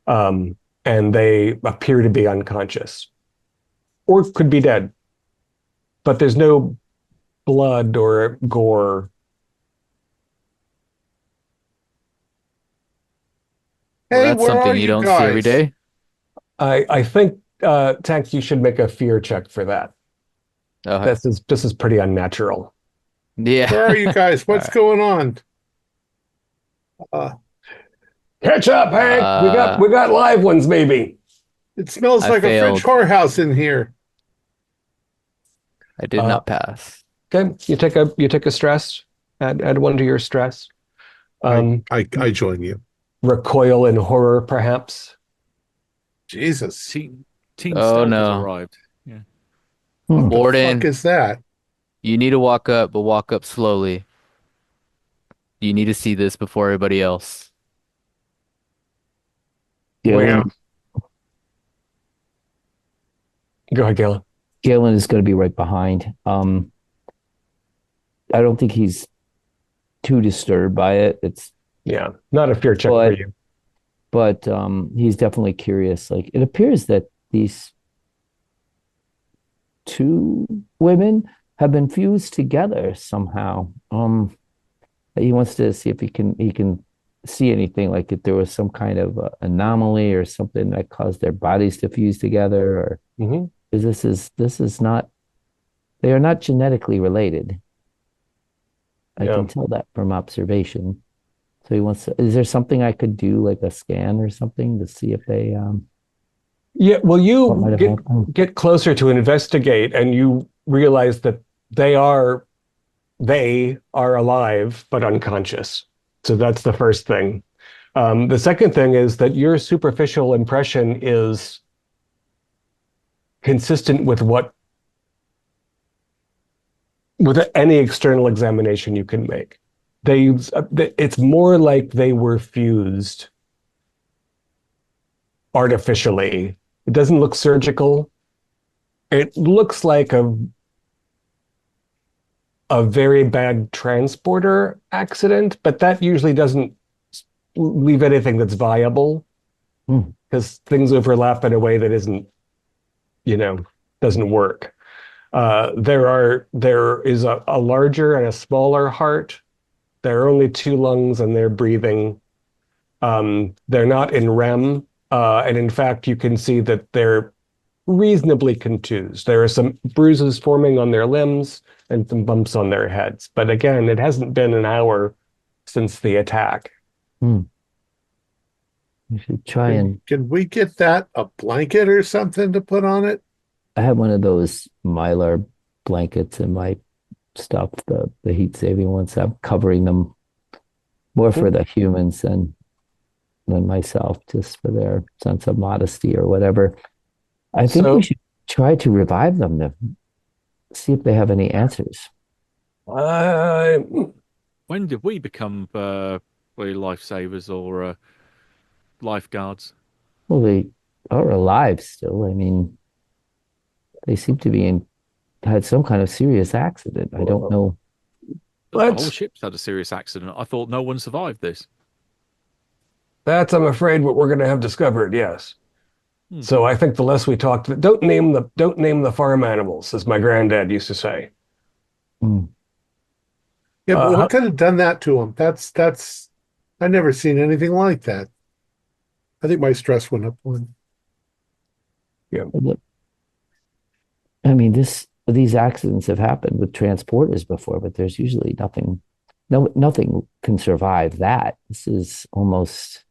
And they appear to be unconscious or could be dead, but there's no blood or gore. Well, Hey, that's where are something you you don't see every guys? day. I think Tank, you should make a fear check for that. Okay. This is pretty unnatural. Yeah. Where are you guys? What's going on? Catch up, Hank. We got live ones, maybe. It smells I like a French failed. whorehouse in here. I did not pass. Okay, you take a stress. Add one to your stress. I join you. Recoil in horror, perhaps. Jesus. Team Oh Stealth has no. arrived. Yeah. What the fuck Warden, is that? you need to walk up, but walk up slowly. You need to see this before everybody else. Yeah. Galen, Go ahead, Galen. Galen is going to be right behind. I don't think he's too disturbed by it. It's Yeah, not a fear check for but you. but he's definitely curious. Like it appears that these two women have been fused together somehow. He wants to see if he can see anything, like if there was some kind of anomaly or something that caused their bodies to fuse together, or Hmm. this is not, they are not genetically related. I Yeah. can tell that from observation. So he wants to, is there something I could do, like a scan or something, to see if they Yeah, well, what might you have happened? get closer to investigate, and you realize that they are they are alive but unconscious. So that's the first thing. The second thing is that your superficial impression is consistent with any external examination you can make. It's more like they were fused artificially. It doesn't look surgical. It looks like a very bad transporter accident, but that usually doesn't leave anything that's viable Hmm. because things overlap in a way that isn't, doesn't work. There is a larger and a smaller heart. There are only two lungs, and they're breathing. They're not in REM, and in fact, you can see that they're reasonably contused. There are some bruises forming on their limbs and some bumps on their heads. But again, it hasn't been an hour since the attack. Hmm. We should try and Can we get that a blanket or something to put on it? I have one of those Mylar blankets in my stuff, the heat saving ones. I'm covering them more for the humans than myself, just for their sense of modesty or whatever. I think we So, should try to revive them to see if they have any answers. uh, When did we become lifesavers or lifeguards? Well, they are alive still. I mean, they seem to be had some kind of serious accident. I don't know. The whole let's, ship's had a serious accident. I thought no one survived this. that's, I'm afraid, what we're going to have discovered. Yes. Hmm. So I think the less we talk, don't name the farm animals, as my granddad used to say. Hmm. Yeah, but Uh, what could have done that to him? That's I never seen anything like that. I think my stress went up one. I mean, these accidents have happened with transporters before, but there's usually nothing. No, nothing can survive that. This is almost.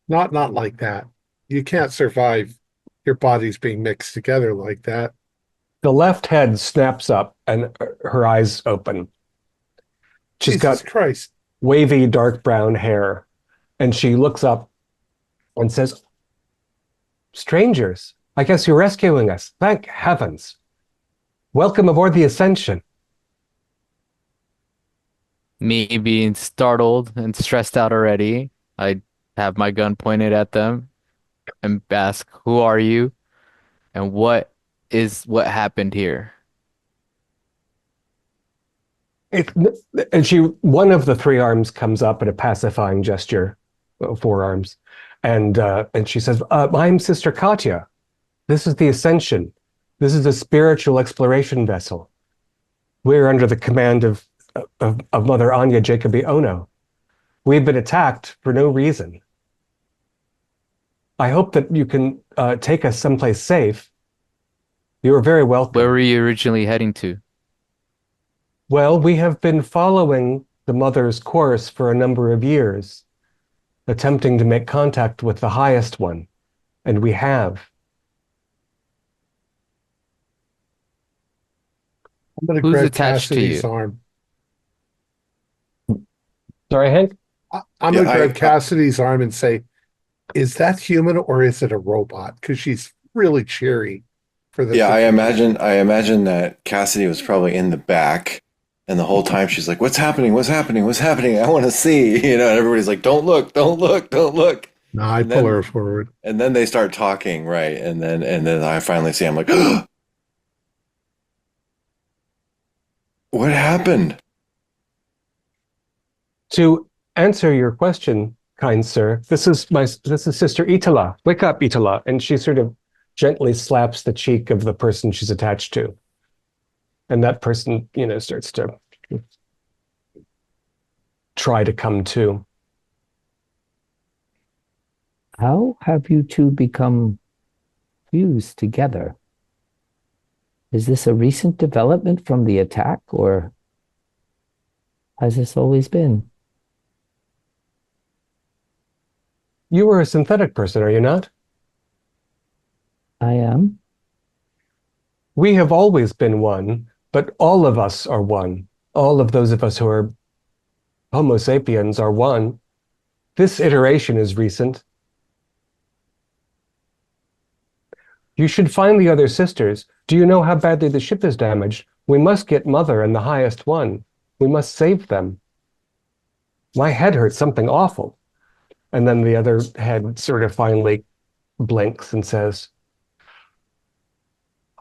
Not like that. You can't survive your bodies being mixed together like that. the left head snaps up and her eyes open. She's Jesus got Christ. wavy dark brown hair, and she looks up and says, "Strangers, I guess you're rescuing us. Thank heavens. Welcome aboard the Ascension." Me being startled and stressed out already, I have my gun pointed at them and ask, "Who are you? And what happened here?" It, and one of the three arms comes up in a pacifying gesture, four arms, and she says, "I'm Sister Katya. This is the Ascension. This is a spiritual exploration vessel. We're under the command of Mother Anya Jacobi Ono. We've been attacked for no reason. I hope that you can take us someplace safe. You are very Where welcome." were you originally heading to? Well, we have been following the Mother's course for a number of years, attempting to make contact with the highest one, and we have. I'm going to Who's grab attached to Cassidy's you? arm. Sorry, Hank? I'm Yeah, going to grab Cassidy's arm and say, is that human or is it a robot? Because she's really cheery for the yeah, situation. I imagine that Cassidy was probably in the back, and the whole time she's like, "What's happening? What's happening? What's happening? I want to see." And everybody's like, "Don't look! Don't look! Don't look!" No, I And pull her then forward. they start talking, right? And then I finally see. I'm like, "What happened?" To answer your question, kind sir, this is Sister Itala. Wake up, Itala. And she sort of gently slaps the cheek of the person she's attached to. And that person, starts to try to come to. How have you two become fused together? Is this a recent development from the attack, or has this always been? You were a synthetic person, are you not? I am. We have always been one, but all of us are one. All of those of us who are Homo sapiens are one. This iteration is recent. You should find the other sisters. Do you know how badly the ship is damaged? We must get Mother and the highest one. We must save them. My head hurts something awful. And then the other head sort of finally blinks and says,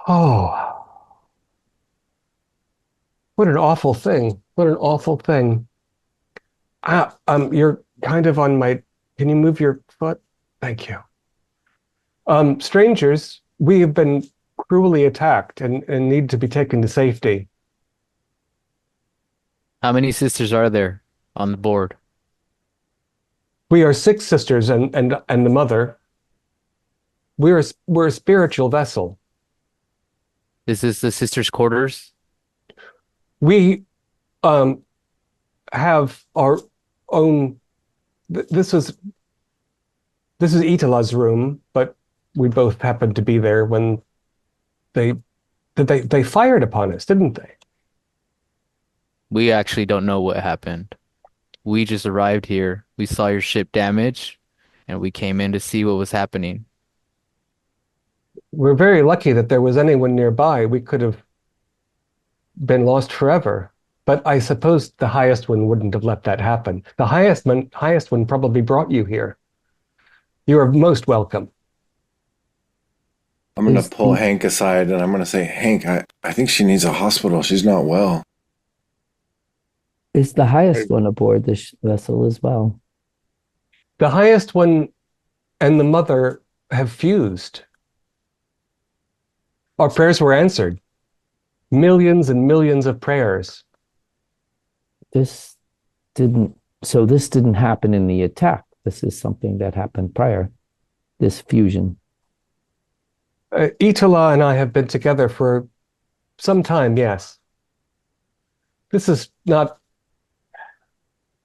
"Oh, what an awful thing. What an awful thing. You're kind of on my, can you move your foot? Thank you. Strangers, we have been cruelly attacked and need to be taken to safety. How many sisters are there on the board? We are 6 sisters and the mother. We're a spiritual vessel. Is this the sisters' quarters? We have our own. This is Itala's room, but we both happened to be there when they fired upon us, didn't they? We actually don't know what happened. We just arrived here. We saw your ship damaged, and we came in to see what was happening. We're very lucky that there was anyone nearby. We could have been lost forever. But I suppose the highest one wouldn't have let that happen. The highest one probably brought you here. You are most welcome. I'm gonna pull Hank aside and I'm gonna say, Hank, I think she needs a hospital. She's not well. Is the highest one aboard this vessel as well? The highest one and the mother have fused. Our prayers were answered. Millions and millions of prayers. This didn't happen in the attack. This is something that happened prior, this fusion. Itala and I have been together for some time, yes. This is not...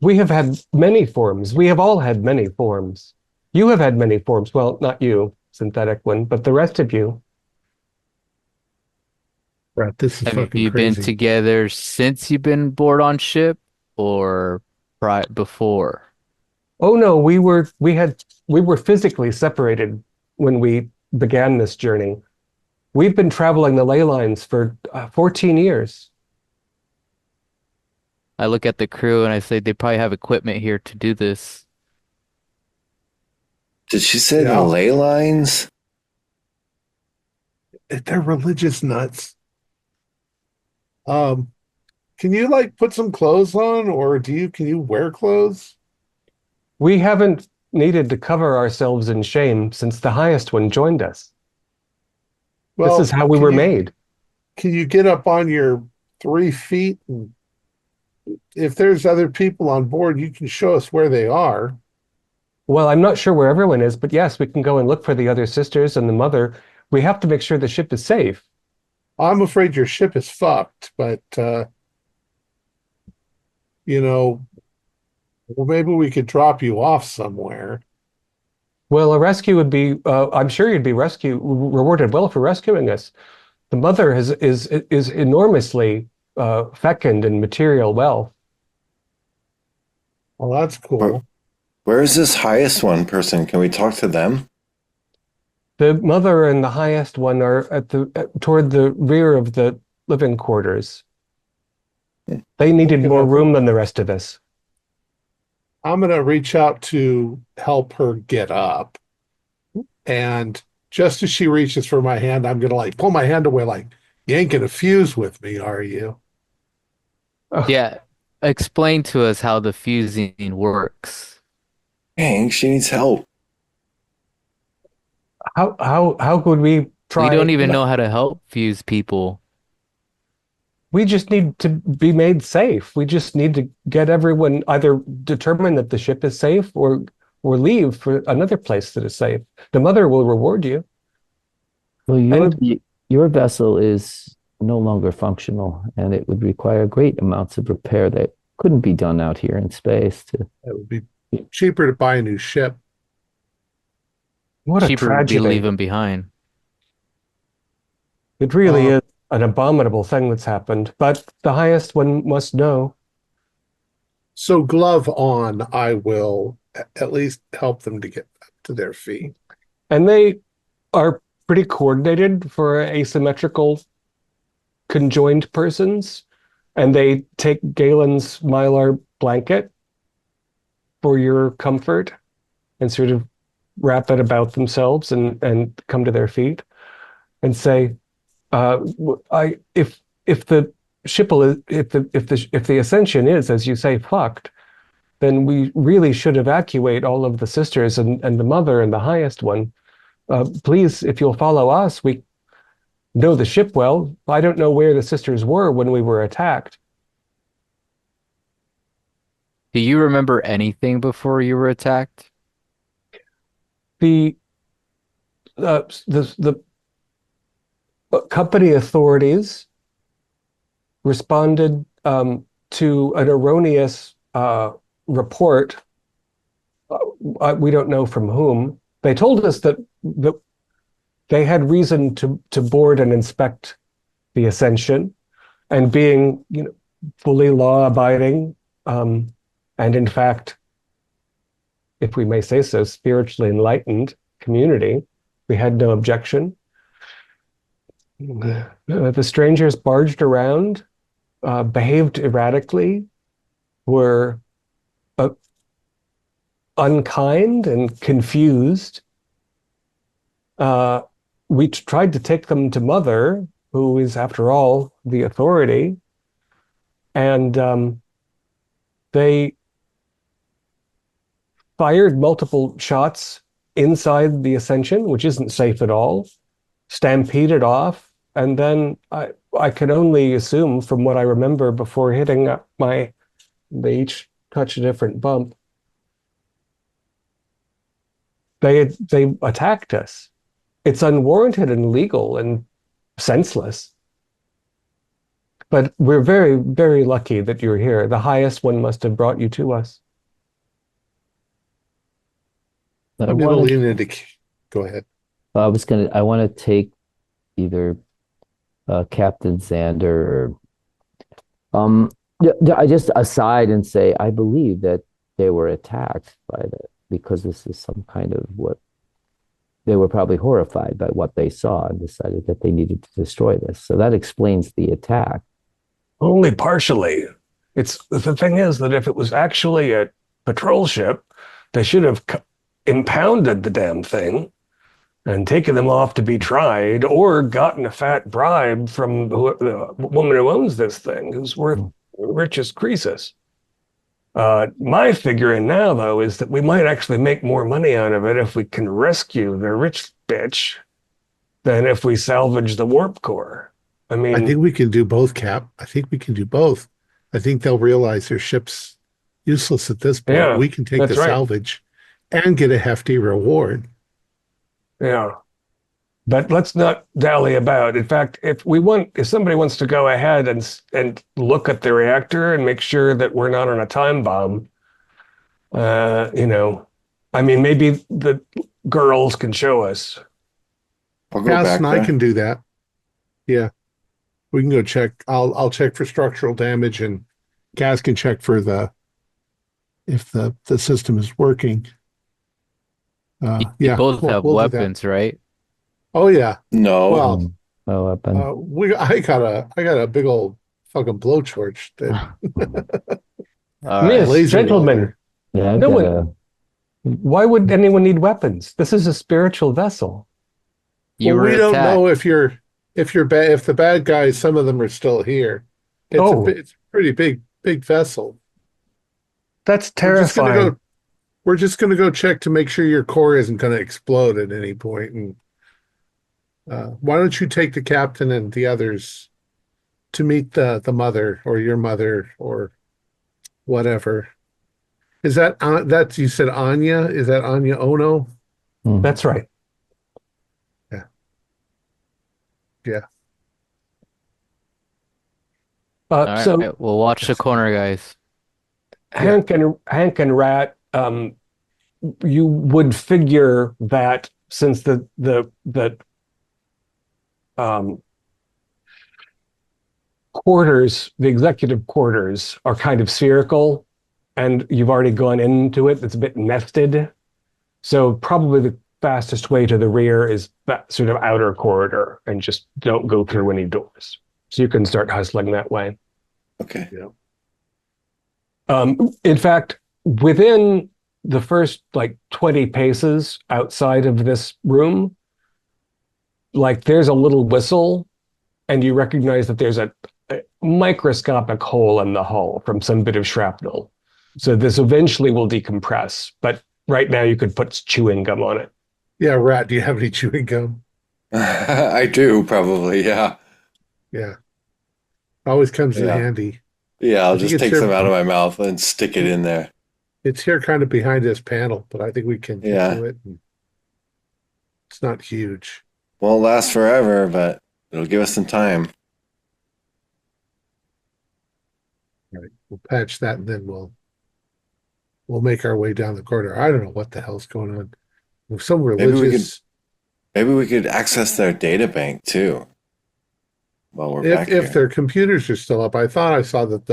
We have had many forms. We have all had many forms. You have had many forms. Well, not you, synthetic one, but the rest of you. Right, this is Have fucking you been crazy. together since you've been aboard on ship, or before? Oh no, we were physically separated when we began this journey. We've been traveling the ley lines for 14 years. I look at the crew and I say they probably have equipment here to do this. Did she say the Yeah. ley lines? They're religious nuts. Can you like put some clothes on, or can you wear clothes? We haven't needed to cover ourselves in shame since the highest one joined us. Well, This is how we were made. Can you get up on your 3 feet? And if there's other people on board, you can show us where they are. Well, I'm not sure where everyone is, but yes, we can go and look for the other sisters and the mother. We have to make sure the ship is safe. I'm afraid your ship is fucked, but well, maybe we could drop you off somewhere. Well, a rescue would be, I'm sure you'd be rewarded well for rescuing us. The mother is enormously fecund in material wealth. Well, that's Where, cool. where is this highest one person? Can we talk to them? The mother and the highest one are toward the rear of the living quarters. They needed more room than the rest of us. I'm going to reach out to help her get up. And just as she reaches for my hand, I'm going to like pull my hand away, like, you ain't going to fuse with me, are you? Yeah, explain to us how the fusing works. Dang, she needs help. How could we try? We don't even know how to help fuse people. We just need to be made safe. We just need to get everyone either determine that the ship is safe or leave for another place that is safe. The mother will reward you. Well, your vessel is no longer functional, and it would require great amounts of repair that couldn't be done out here in space. It would be cheaper to buy a new ship. What a Cheaper would be tragedy. leave them behind. It really is an abominable thing that's happened, but the highest one must know. So glove on, I will at least help them to get back to their feet. And they are pretty coordinated for asymmetrical conjoined persons. And they take Galen's mylar blanket for your comfort and sort of wrap it about themselves and come to their feet and say, if the ship is, if the Ascension is, as you say, fucked, then we really should evacuate all of the sisters and the mother and the highest one. Please, if you'll follow us, we know the ship well. I don't know where the sisters were when we were attacked. Do you remember anything before you were attacked? The company authorities responded to an erroneous report. We don't know from whom. They told us that they had reason to board and inspect the Ascension, and being, fully law-abiding, and in fact, if we may say so, spiritually enlightened community, we had no objection. The strangers barged around, behaved erratically, were unkind and confused. We tried to take them to Mother, who is, after all, the authority, and they fired multiple shots inside the Ascension, which isn't safe at all, stampeded off, and then I can only assume from what I remember before hitting they each touched a different bump. They attacked us. It's unwarranted and illegal and senseless. But we're very, very lucky that you're here. The highest one must have brought you to us. I'm going to lean into. Go ahead. I want to take either Captain Xander or I just aside and say I believe that they were attacked because this is some kind of what they were probably horrified by what they saw and decided that they needed to destroy this. So that explains the attack. Only partially. The thing is that if it was actually a patrol ship, they should have impounded the damn thing and taken them off to be tried, or gotten a fat bribe from the woman who owns this thing, who's worth rich as Croesus. My figuring now, though, is that we might actually make more money out of it if we can rescue the rich bitch than if we salvage the warp core. I mean, I think we can do both, Cap. I think we can do both. I think they'll realize their ship's useless at this point. Yeah, we can take the salvage and get a hefty reward. Yeah. But let's not dally about. In fact, if somebody wants to go ahead and look at the reactor and make sure that we're not on a time bomb, I mean, maybe the girls can show us. I'll go Cass back and there. I can do that. Yeah, we can go check. I'll check for structural damage, and Gas can check for if the system is working. You Yeah, both have we'll do that. weapons, right? Oh yeah. No. Well, No weapon. I got a big old fucking blowtorch that All right. Miss, laser gentlemen, welder. Yeah, I've no got one. a. Why would anyone need weapons? This is a spiritual vessel. You Well, were we don't know attacked. if you're bad if the bad guys, some of them are still here. Oh, It's a pretty big vessel. that's We're just gonna terrifying. go we're just gonna go check to make sure your core isn't gonna explode at any point. And why don't you take the captain and the others to meet the mother or your mother or whatever? Is that that's you said Anya? Is that Anya Ono? Hmm. That's right. Yeah. Yeah. All right. So We'll watch the corner, guys. Hank and Rat, you would figure that since the um, quarters, the executive quarters, are kind of spherical, and you've already gone into it. It's a bit nested, so probably the fastest way to the rear is that sort of outer corridor, and just don't go through any doors. So you can start hustling that way. Okay. In fact, within the first like 20 paces outside of this room, like there's a little whistle, and you recognize that there's a microscopic hole in the hull from some bit of shrapnel. So this eventually will decompress, but right now you could put chewing gum on it. Yeah, Rat, do you have any chewing gum? I do probably, yeah. Yeah. Always comes in Yeah. handy. Yeah, I'll I think just it's take here- some out of my mouth and stick it in there. It's here kind of behind this panel, but I think we can get Yeah. to it. And it's not huge. Won't last forever, but it'll give us some time. All right. We'll patch that and then we'll make our way down the corridor. I don't know what the hell's going on. Some Maybe we religious Maybe we could access their data bank too while we're back if here. their computers are still up. I thought I saw that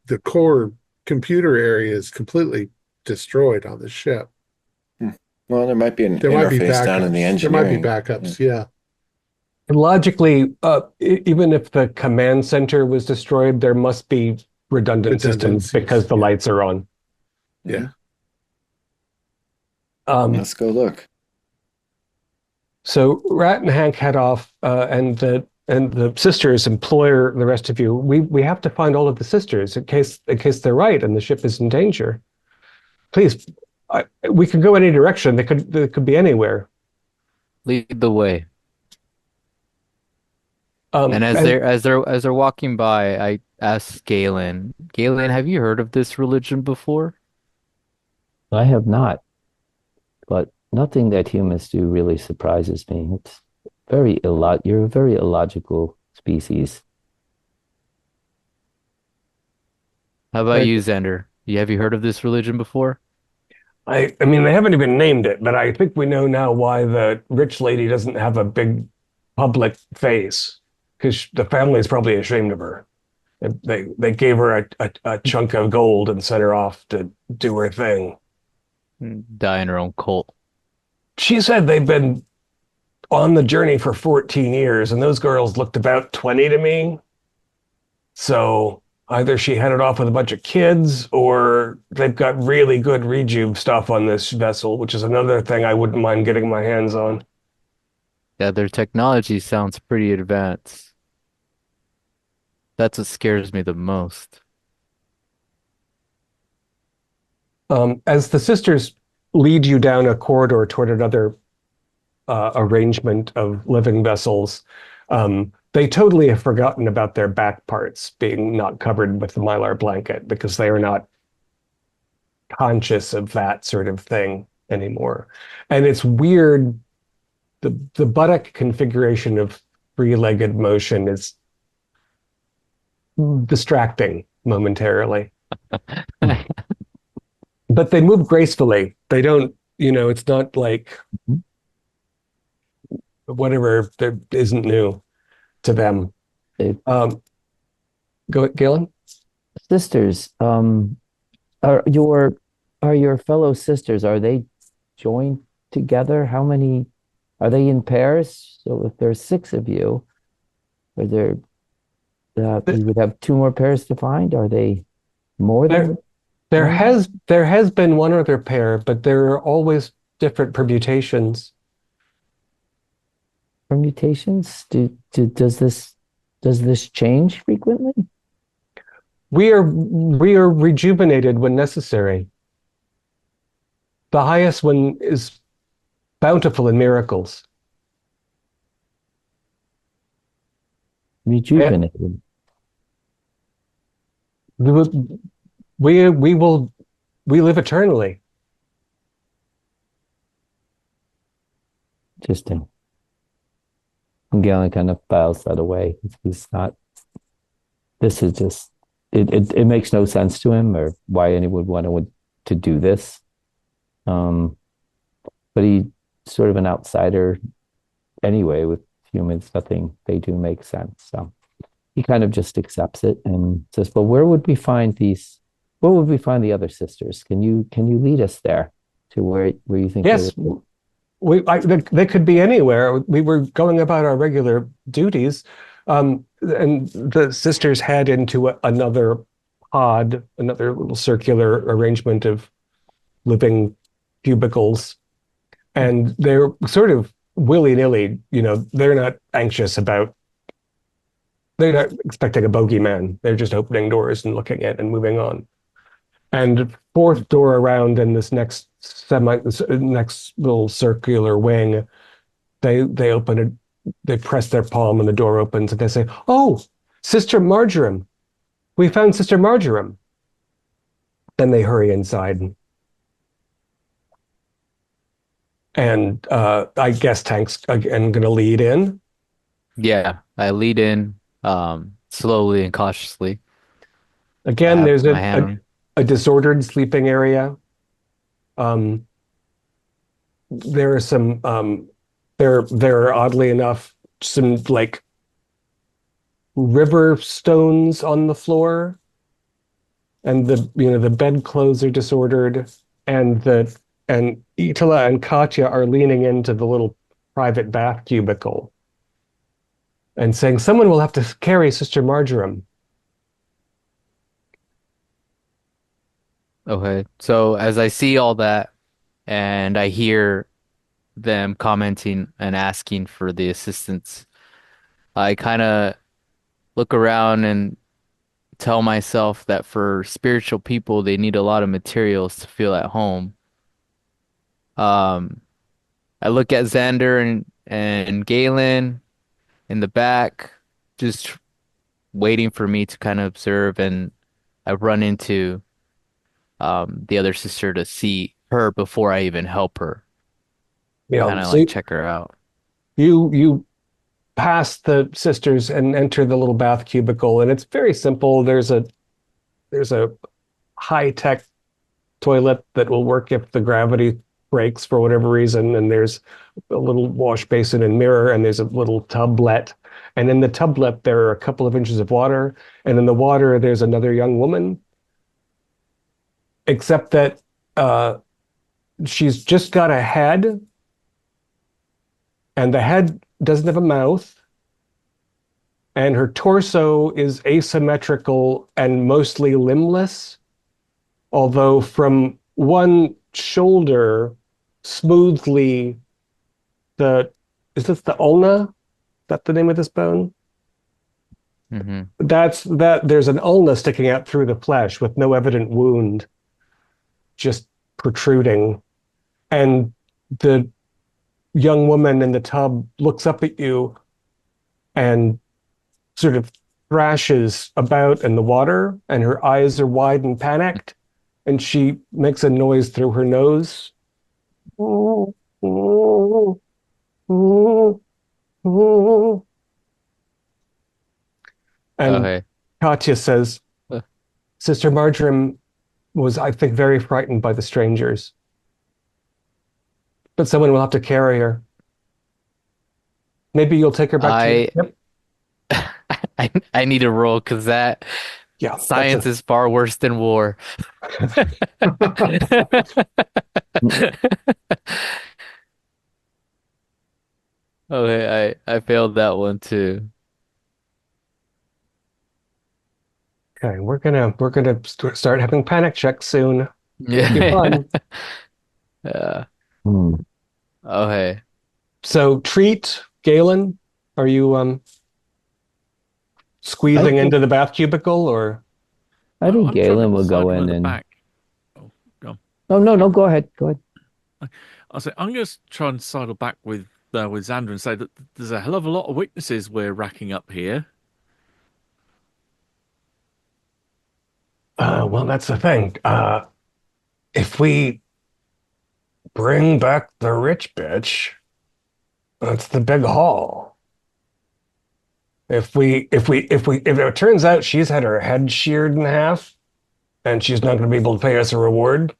the core computer area is completely destroyed on the ship. Well, there might be an There might be interface down in the backups. There might be engineering. backups, yeah. Logically, even if the command center was destroyed, there must be redundant systems Redundancies, because the yeah. lights are on. Yeah. Let's go look. So Rat and Hank head off, and the sisters implore the rest of you. We have to find all of the sisters in case they're right and the ship is in danger. Please, we could go any direction. They could be anywhere. Lead the way. And as they're walking by, I asked Galen, have you heard of this religion before? I have not, but nothing that humans do really surprises me. It's you're a very illogical species. How about you, Xander? Have you heard of this religion before? I mean, they haven't even named it, but I think we know now why the rich lady doesn't have a big public face, because the family is probably ashamed of her. They gave her a chunk of gold and sent her off to do her thing. Die in her own cult. She said they've been on the journey for 14 years, and those girls looked about 20 to me. So either she headed off with a bunch of kids, or they've got really good rejuve stuff on this vessel, which is another thing I wouldn't mind getting my hands on. Yeah, their technology sounds pretty advanced. That's what scares me the most. As the sisters lead you down a corridor toward another arrangement of living vessels, they totally have forgotten about their back parts being not covered with the mylar blanket because they are not conscious of that sort of thing anymore. And it's weird. The buttock configuration of three-legged motion is distracting momentarily. But they move gracefully. They don't, it's not like whatever that isn't new. to them. It, Go, Galen. sisters, are your fellow sisters, are they joined together? How many are they in pairs? So if there's six of you, are there you would have two more pairs to find? Are they more There, than there one? has been one other pair, but there are always different permutations. Permutations? Does this change frequently? We are rejuvenated when necessary. The highest one is bountiful in miracles. Rejuvenated. We will we live eternally. Interesting. And Galen kind of files that away. He's not. This is just. It makes no sense to him, or why anyone would want to do this. But he's sort of an outsider anyway. With humans, nothing they do makes sense. So he kind of just accepts it and says, "Well, where would we find these? Where would we find the other sisters? Can you lead us there to where you think?" Yes, they could be anywhere. We were going about our regular duties, and the sisters head into another pod, another little circular arrangement of living cubicles, and they're sort of willy-nilly. They're not anxious about. They're not expecting a bogeyman. They're just opening doors and looking at and moving on. And fourth door around in this next little circular wing, they open it. They press their palm and the door opens and they say, "Oh, Sister Marjoram, we found Sister Marjoram." Then they hurry inside. And I guess Tank's again going to lead in. Yeah, I lead in slowly and cautiously. Again, there's my hand a disordered sleeping area. There are some there are oddly enough some like river stones on the floor, and the bedclothes are disordered, and Itala and Katya are leaning into the little private bath cubicle and saying, "Someone will have to carry Sister Marjoram." Okay, so as I see all that and I hear them commenting and asking for the assistance, I kind of look around and tell myself that for spiritual people, they need a lot of materials to feel at home. Um, I look at Xander and Galen in the back, just waiting for me to kind of observe, and I run into the other sister to see her before I even help her. Kind of So like check her out. you pass the sisters and enter the little bath cubicle, and it's very simple. There's a high-tech toilet that will work if the gravity breaks for whatever reason, and there's a little wash basin and mirror, and there's a little tublet. And in the tublet, there are a couple of inches of water, and in the water, there's another young woman, except that she's just got a head, and the head doesn't have a mouth, and her torso is asymmetrical and mostly limbless, although from one shoulder smoothly is this the ulna? Is that the name of this bone? Hmm. There's an ulna sticking out through the flesh with no evident wound, just protruding. And the young woman in the tub looks up at you and sort of thrashes about in the water, and her eyes are wide and panicked, and she makes a noise through her nose. And Okay. Katya says, Uh. Sister Marjoram was, I think, very frightened by the strangers. But someone will have to carry her. Maybe you'll take her back to your ship? I need a roll because that Yeah, science is far worse than war. Okay, I failed that one too. okay. We're gonna start having panic checks soon. It'll be Yeah. fun. Yeah. Hmm. Okay. So, treat Galen. Are you I squeezing think into the bath cubicle or? I think I'm trying to Galen will go sidle at in the and. back. Oh, go on. Oh no, no, go ahead. Go ahead. I say I'm going to try and sidle back with Xander and say that there's a hell of a lot of witnesses we're racking up here. Well, that's the thing. If we bring back the rich bitch, that's the big haul. If it turns out she's had her head sheared in half and she's not going to be able to pay us a reward,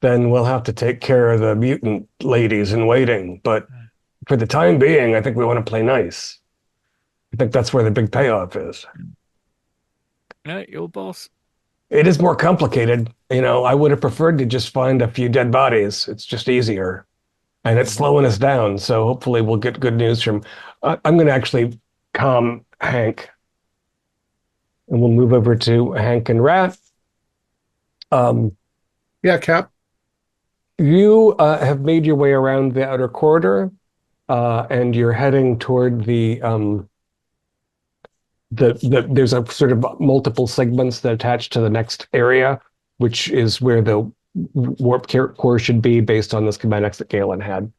then we'll have to take care of the mutant ladies in waiting. But for the time being, I think we want to play nice. I think that's where the big payoff is. Yeah, your boss. It is more complicated. I would have preferred to just find a few dead bodies. It's just easier. And it's slowing us down. So hopefully we'll get good news from. I'm going to actually calm Hank, and we'll move over to Hank and Rat. Yeah, Cap. You have made your way around the outer corridor, and you're heading toward there's a sort of multiple segments that attach to the next area, which is where the warp core should be based on the schematics that Galen had.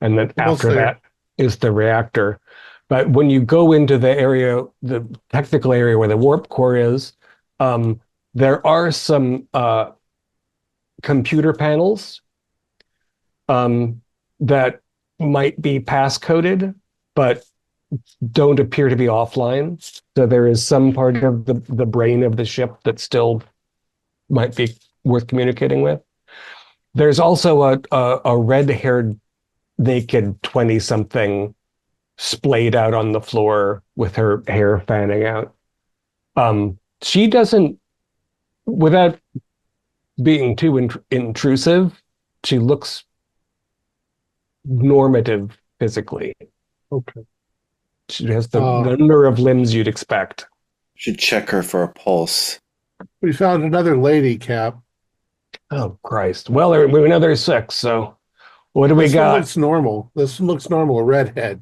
And then Almost after there. that is the reactor. But when you go into the technical area where the warp core is, there are some computer panels that might be passcoded, but don't appear to be offline. So there is some part of the brain of the ship that still might be worth communicating with. There's also a red-haired, naked 20-something splayed out on the floor with her hair fanning out. She doesn't, without being too intrusive, she looks normative physically. Okay. She has the number of limbs you'd expect. Should check her for a pulse. We found another lady, Cap. Oh, Christ. Well, we know there's 6, so what do we This one got? looks normal. This one looks normal, a redhead.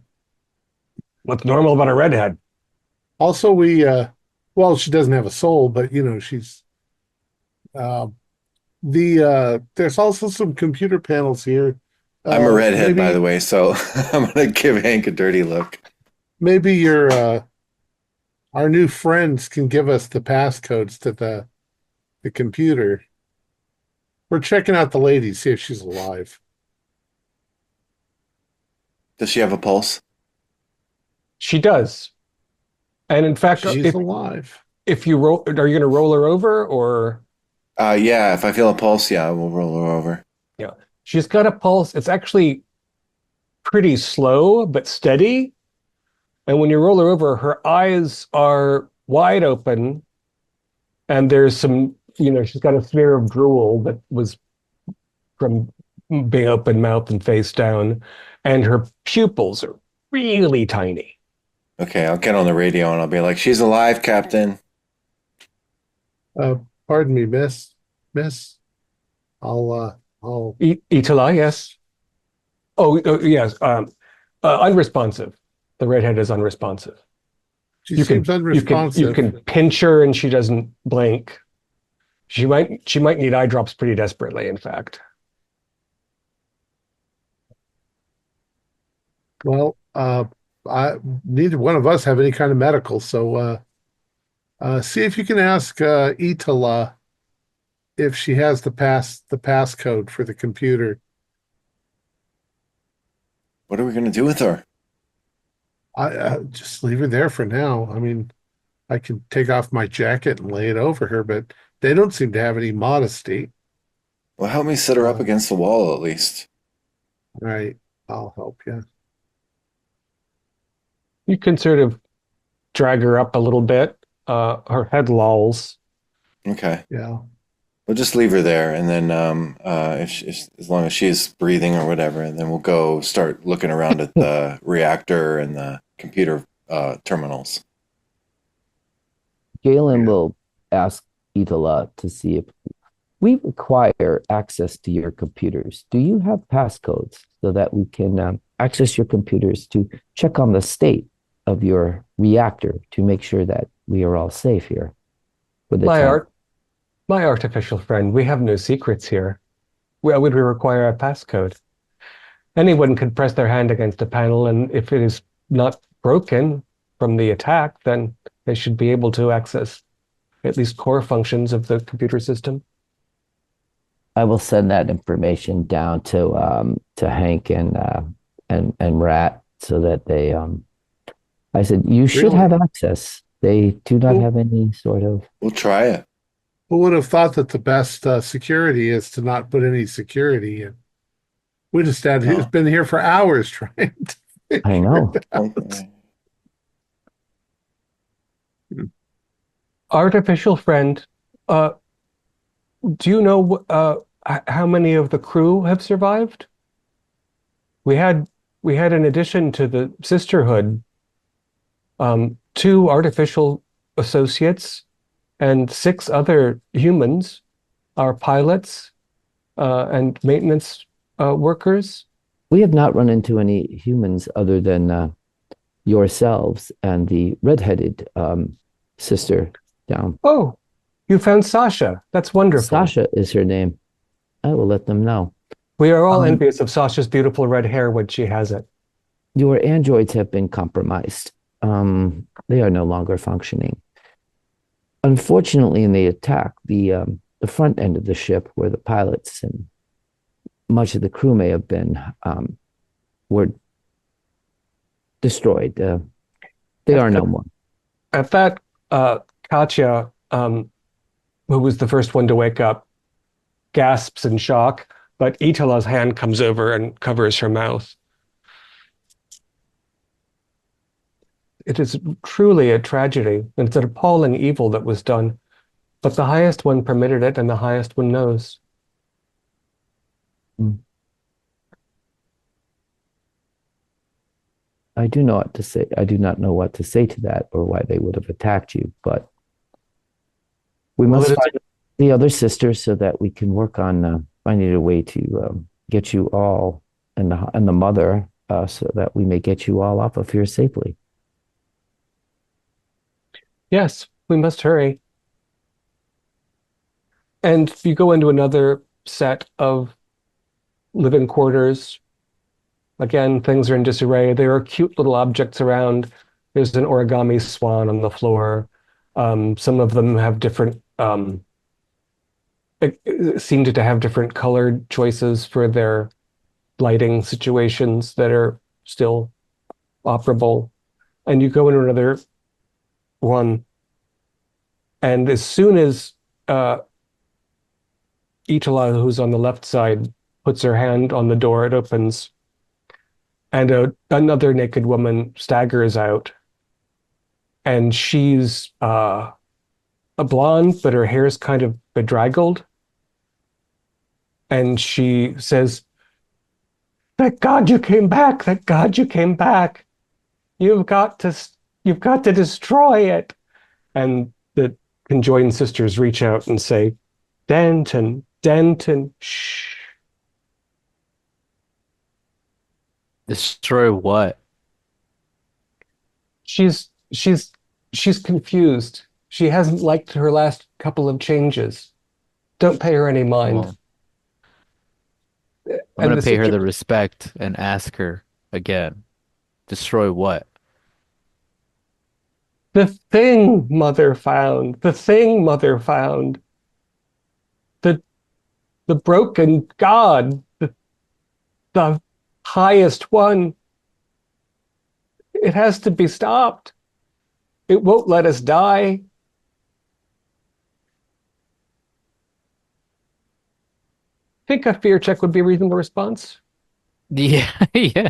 What's normal about a redhead? Also, well, she doesn't have a soul, but she's there's also some computer panels here. I'm a redhead, by maybe the way, so I'm gonna give Hank a dirty look. maybe our new friends can give us the passcodes to the computer. We're checking out the lady, see if she's alive. Does she have a pulse? She does. And in fact, She's alive. if you roll, are you going to roll her over or? Yeah, if I feel a pulse, yeah, we'll roll her over. Yeah. She's got a pulse. It's actually pretty slow, but steady. And when you roll her over, her eyes are wide open. And there's some, she's got a smear of drool that was from being open mouth and face down. And her pupils are really tiny. Okay, I'll get on the radio and I'll be like, "She's alive, Captain." Pardon me, miss. I'll Itala, yes. Oh, yes. Unresponsive. The redhead is unresponsive. she seems unresponsive. You can pinch her and she doesn't blink. She might need eye drops pretty desperately, in fact. Well, neither one of us have any kind of medical, so see if you can ask Itala if she has the passcode for the computer. What are we gonna do with her? I just leave her there for now. I mean, I can take off my jacket and lay it over her, but they don't seem to have any modesty. Well, help me set her up against the wall at least. All right, I'll help you. You can sort of drag her up a little bit. Her head lolls. Okay. Yeah. We'll just leave her there, and then as long as she's breathing or whatever, and then we'll go start looking around at the reactor and the computer terminals. Galen will ask Itala to see if we require access to your computers. Do you have passcodes so that we can access your computers to check on the state of your reactor to make sure that we are all safe here? My artificial friend, we have no secrets here. Why would we require a passcode? Anyone could press their hand against a panel, and if it is not broken from the attack, then they should be able to access at least core functions of the computer system. I will send that information down to Hank and Rat so that they I said you should Really? have access. They do not have any sort of. We'll try it. Who would have thought that the best security is to not put any security in? We just had Oh. He's been here for hours trying to I know. Artificial friend, do you know how many of the crew have survived? We had in addition to the Sisterhood, 2 artificial associates and 6 other humans, our pilots and maintenance workers. We have not run into any humans other than yourselves and the redheaded sister down. Oh, you found Sasha. That's wonderful. Sasha is her name. I will let them know. We are all envious of Sasha's beautiful red hair when she has it. Your androids have been compromised. They are no longer functioning. Unfortunately, in the attack, the front end of the ship, where the pilots and much of the crew may have been, were destroyed. They are no more. At that, Katya, who was the first one to wake up, gasps in shock, but Itala's hand comes over and covers her mouth. It is truly a tragedy, and it's an appalling evil that was done, but the highest one permitted it, and the highest one knows. I do know what to say. I do not know what to say to that or why they would have attacked you, but we must find the other sisters so that we can work on finding a way to get you all and the mother so that we may get you all off of here safely. Yes, we must hurry. And you go into another set of living quarters. Again, things are in disarray. There are cute little objects around. There's an origami swan on the floor. Some of them have different, seem to have different colored choices for their lighting situations that are still operable. And you go into another one, and as soon as Itala, who's on the left side, puts her hand on the door, it opens, and another naked woman staggers out, and she's a blonde, but her hair is kind of bedraggled, and she says, "Thank God you came back! Thank God you came back! You've got to destroy it." And the conjoined sisters reach out and say, Denton, shh. Destroy what? She's confused. She hasn't liked her last couple of changes. Don't pay her any mind. Well, I'm going to pay her the respect and ask her again. Destroy what? The thing Mother found. The thing Mother found. The broken God. The highest one. It has to be stopped. It won't let us die. Think a fear check would be a reasonable response. Yeah, yeah.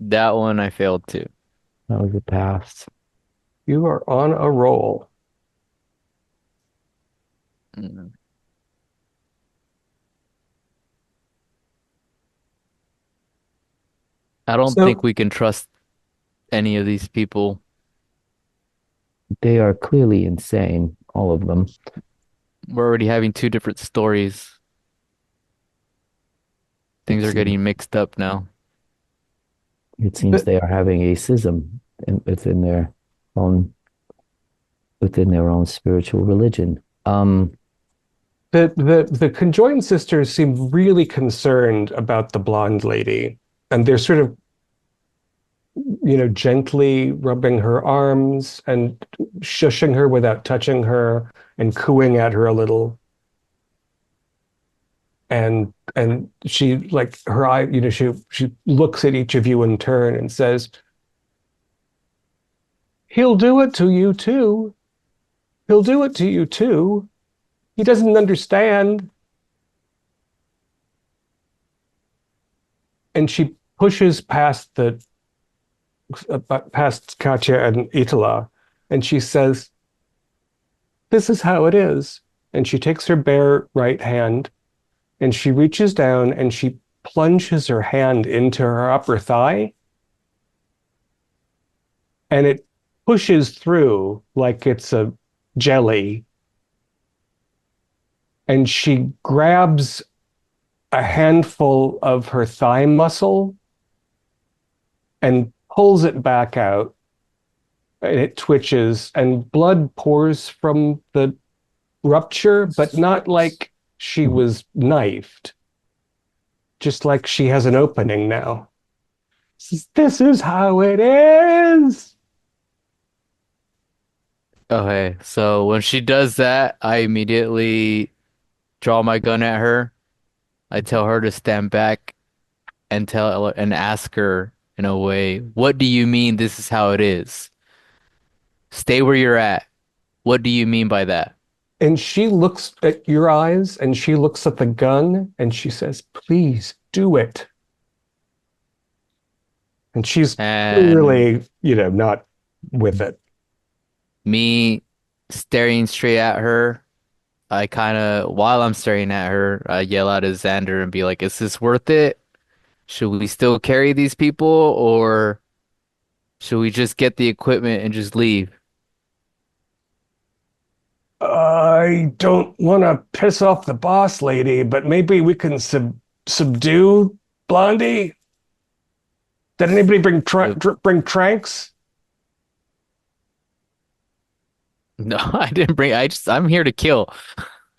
That one I failed too. That was a pass. You are on a roll. Mm. I don't think So we can trust any of these people. They are clearly insane, all of them. We're already having two different stories. It Things are seems, getting mixed up now. it seems the they are having a schism own within their own spiritual religion. the conjoined sisters seem really concerned about the blonde lady, and they're sort of, gently rubbing her arms and shushing her without touching her and cooing at her a little. And she, like, her eye, she looks at each of you in turn and says, "He'll do it to you too. He'll do it to you too. He doesn't understand." And she pushes past Katya and Itala, and she says, "This is how it is." And she takes her bare right hand and she reaches down and she plunges her hand into her upper thigh, and it pushes through like it's a jelly. And she grabs a handful of her thigh muscle and pulls it back out, and it twitches and blood pours from the rupture, but not like she was knifed, just like she has an opening now. This is how it is. Okay, so when she does that, I immediately draw my gun at her. I tell her to stand back and ask her in a way, what do you mean this is how it is? Stay where you're at. What do you mean by that? And she looks at your eyes and she looks at the gun and she says, "Please do it." And she's And clearly, not with it. me staring straight at her, I kind of, while I'm staring at her, I yell out at Xander and be like, is this worth it? Should we still carry these people or should we just get the equipment and just leave? I don't want to piss off the boss lady, but maybe we can subdue Blondie. Did anybody bring tranks? No, I didn't bring, I'm here to kill.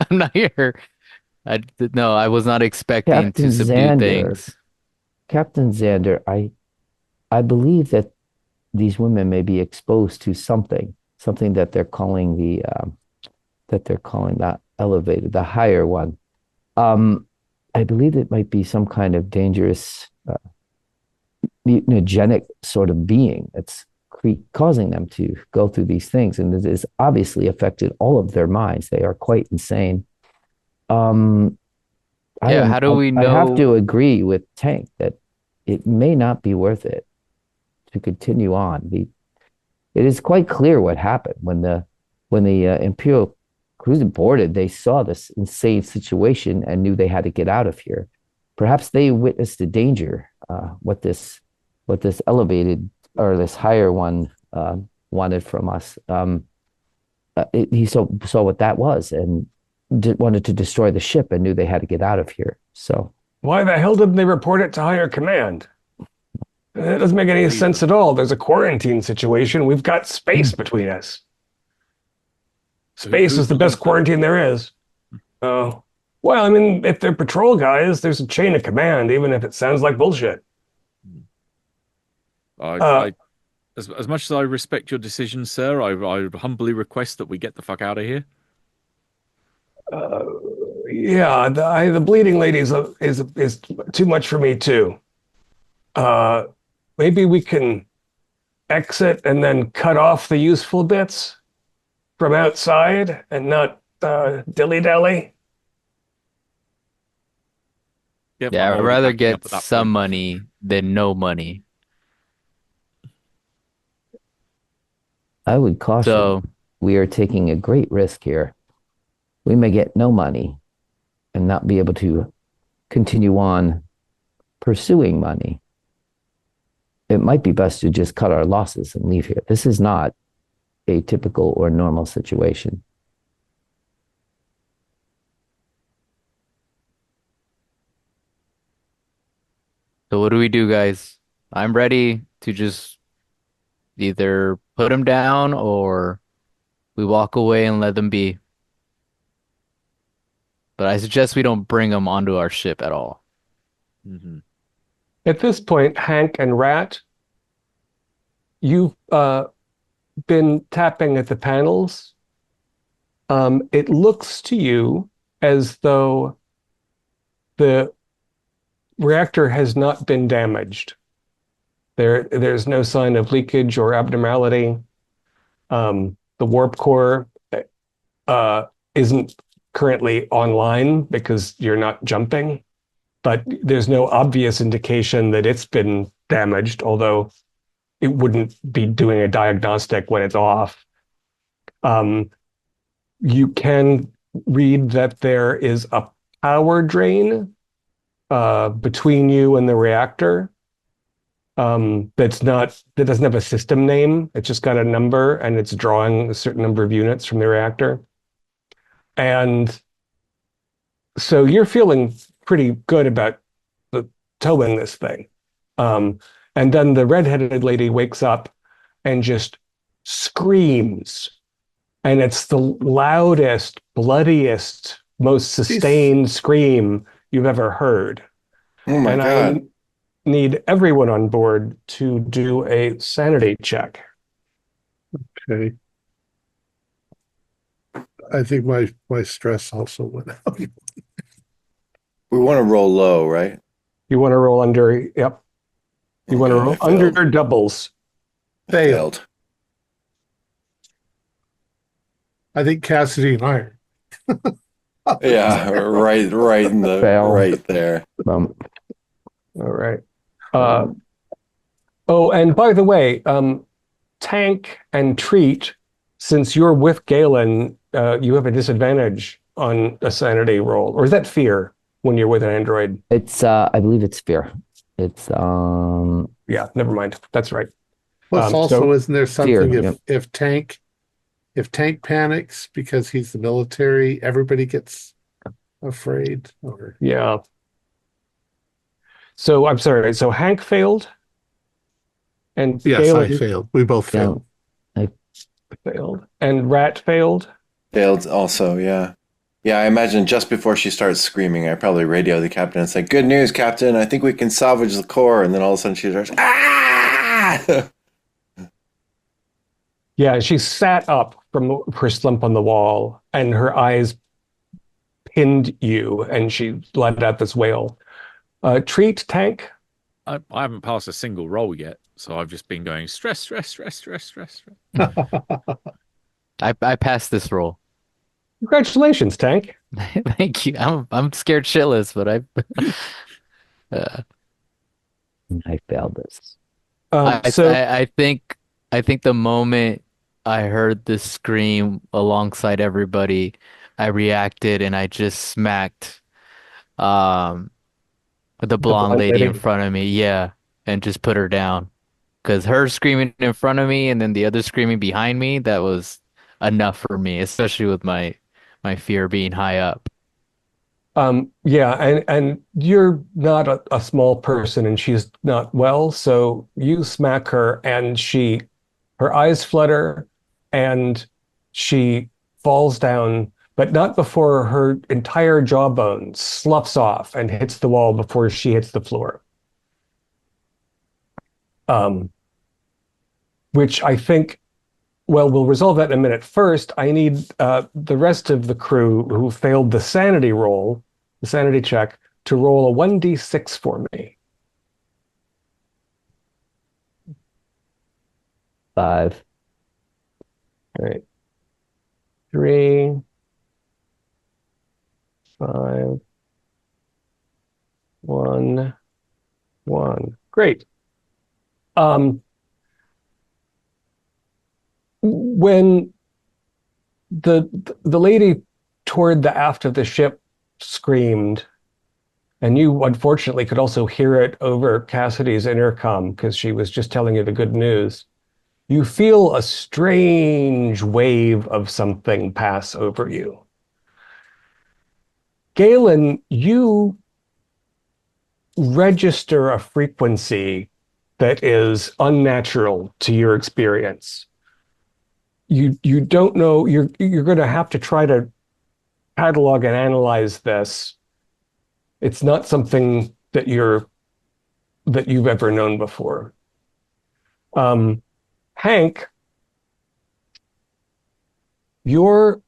I'm not here. No, I was not expecting to Captain subdue Xander, things. Captain Xander, I believe that these women may be exposed to something that they're calling that elevated, the higher one. I believe it might be some kind of dangerous mutagenic sort of being that's causing them to go through these things, and it has obviously affected all of their minds. They are quite insane. Um, I Yeah, don't. how do we I have know? to agree with Tank that it may not be worth it to continue on. It is quite clear what happened when the Imperial cruiser boarded. They saw this insane situation and knew they had to get out of here. Perhaps they witnessed the danger. What this elevated or this higher one wanted from us. He saw what that was and wanted to destroy the ship and knew they had to get out of here. So Why the hell didn't they report it to higher command? It doesn't make any sense at all. There's a quarantine situation. We've got space between us. Space is the best quarantine there is. Oh, well, I mean, if they're patrol guys, there's a chain of command, even if it sounds like bullshit. I as much as I respect your decision, sir, I humbly request that we get the fuck out of here. Uh, yeah, the bleeding lady is too much for me too. Uh, Maybe we can exit and then cut off the useful bits from outside and not dilly-dally. Yep, Yeah, I'm I'd already rather backing up get at that some point. money than no money. I would caution So, we are taking a great risk here. We may get no money and not be able to continue on pursuing money. It might be best to just cut our losses and leave here. This is not a typical or normal situation. so what do we do, guys? I'm ready to just either put them down or we walk away and let them be. But I suggest we don't bring them onto our ship at all. Hmm. At this point, Hank and Rat, you've been tapping at the panels. It looks to you as though the reactor has not been damaged. There's no sign of leakage or abnormality. The warp core isn't currently online because you're not jumping, but there's no obvious indication that it's been damaged, although it wouldn't be doing a diagnostic when it's off. You can read that there is a power drain between you and the reactor. That doesn't have a system name. It's just got a number and it's drawing a certain number of units from the reactor. And so you're feeling pretty good about the towing this thing. And then the redheaded lady wakes up and just screams. And it's the loudest, bloodiest, most sustained scream you've ever heard. Oh my And God. I need everyone on board to do a sanity check. Okay. I think my stress also went out. We want to roll low, right? You want to roll under, yep. You want to Okay, roll I failed. under doubles. I failed. I think Cassidy and I are. Yeah, right in the Fail. right there. All right. Oh, and by the way, Tank and Treat, since you're with Galen, you have a disadvantage on a sanity roll. Or is that fear when you're with an android? It's I believe it's fear. It's Yeah, never mind. That's right. Plus, also, so isn't there something fear, if Tank panics because he's the military, everybody gets afraid? Or yeah. So I'm sorry. So Hank failed, and yes, Galen I failed. We both yeah, failed. failed, and Rat failed. Failed also, yeah. Yeah, I imagine just before she starts screaming, I probably radio the captain and say, "Good news, Captain. I think we can salvage the core." And then all of a sudden she starts, "Ah!" Yeah, she sat up from her slump on the wall, and her eyes pinned you, and she let out this wail. Treat, Tank. I haven't passed a single roll yet, so I've just been going stress, stress, stress, stress, stress. I passed this roll. Congratulations, Tank. Thank you. I'm scared shitless, but I failed this. I think the moment I heard this scream alongside everybody, I reacted and I just smacked um the blonde lady in front of me, yeah, and just put her down. Because her screaming in front of me and then the other screaming behind me, that was enough for me, especially with my fear being high up. Yeah, and you're not a small person, and she's not well, so you smack her, and her eyes flutter, and she falls down, but not before her entire jawbone sloughs off and hits the wall before she hits the floor. Which I think, well, we'll resolve that in a minute. First, I need the rest of the crew who failed the sanity roll, the sanity check, to roll a 1d6 for me. 5. All right. 3, 5, 1, 1. Great. when the lady toward the aft of the ship screamed, and you unfortunately could also hear it over Cassidy's intercom because she was just telling you the good news. You feel a strange wave of something pass over you. Galen, you register a frequency that is unnatural to your experience. You don't know, you're going to have to try to catalog and analyze this. It's not something that you've ever known before. Hank, your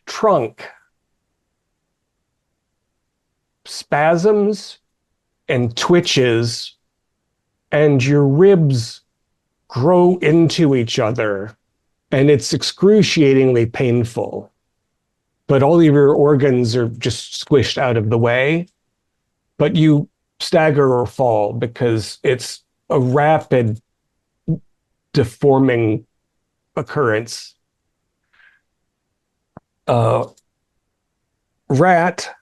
trunk spasms and twitches, and your ribs grow into each other, and it's excruciatingly painful. But all of your organs are just squished out of the way, but you stagger or fall because it's a rapid deforming occurrence. Rat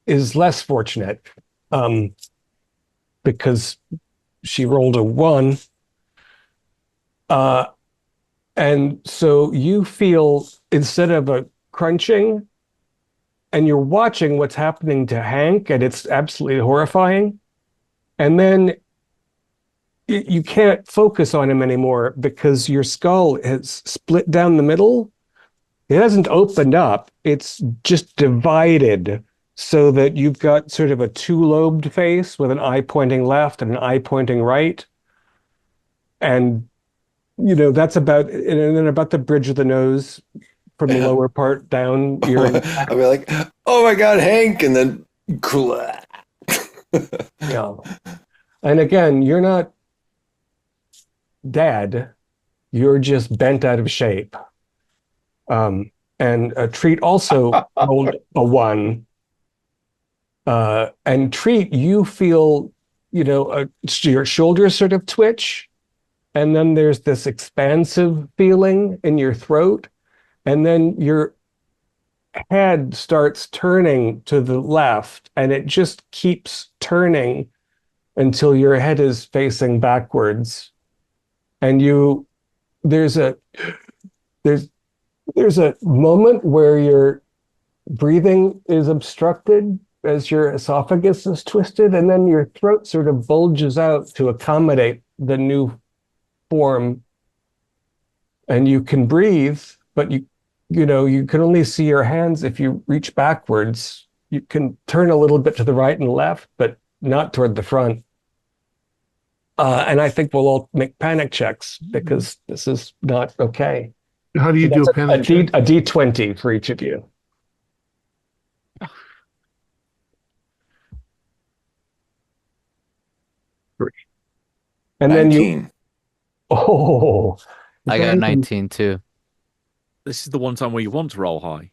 is less fortunate because she rolled a 1. And so you feel, instead of a crunching, and you're watching what's happening to Hank, and it's absolutely horrifying. And then you can't focus on him anymore because your skull has split down the middle. It hasn't opened up. It's just divided so that you've got sort of a two-lobed face with an eye pointing left and an eye pointing right. And, that's about, and then about the bridge of the nose from the lower part down. I'll be like, oh my God, Hank. And then, yeah. And again, you're not dead. You're just bent out of shape. And Treat also rolled a 1. And Treat, you feel, your shoulders sort of twitch. And then there's this expansive feeling in your throat. And then your head starts turning to the left, and it just keeps turning until your head is facing backwards. And there's a moment where your breathing is obstructed as your esophagus is twisted, and then your throat sort of bulges out to accommodate the new form, and you can breathe, but you can only see your hands if you reach backwards. You can turn a little bit to the right and left, but not toward the front. And I think we'll all make panic checks because this is not okay. How do you do a panic check? A D20 for each of you. And 19. then oh, I got 19 too. This is the one time where you want to roll high.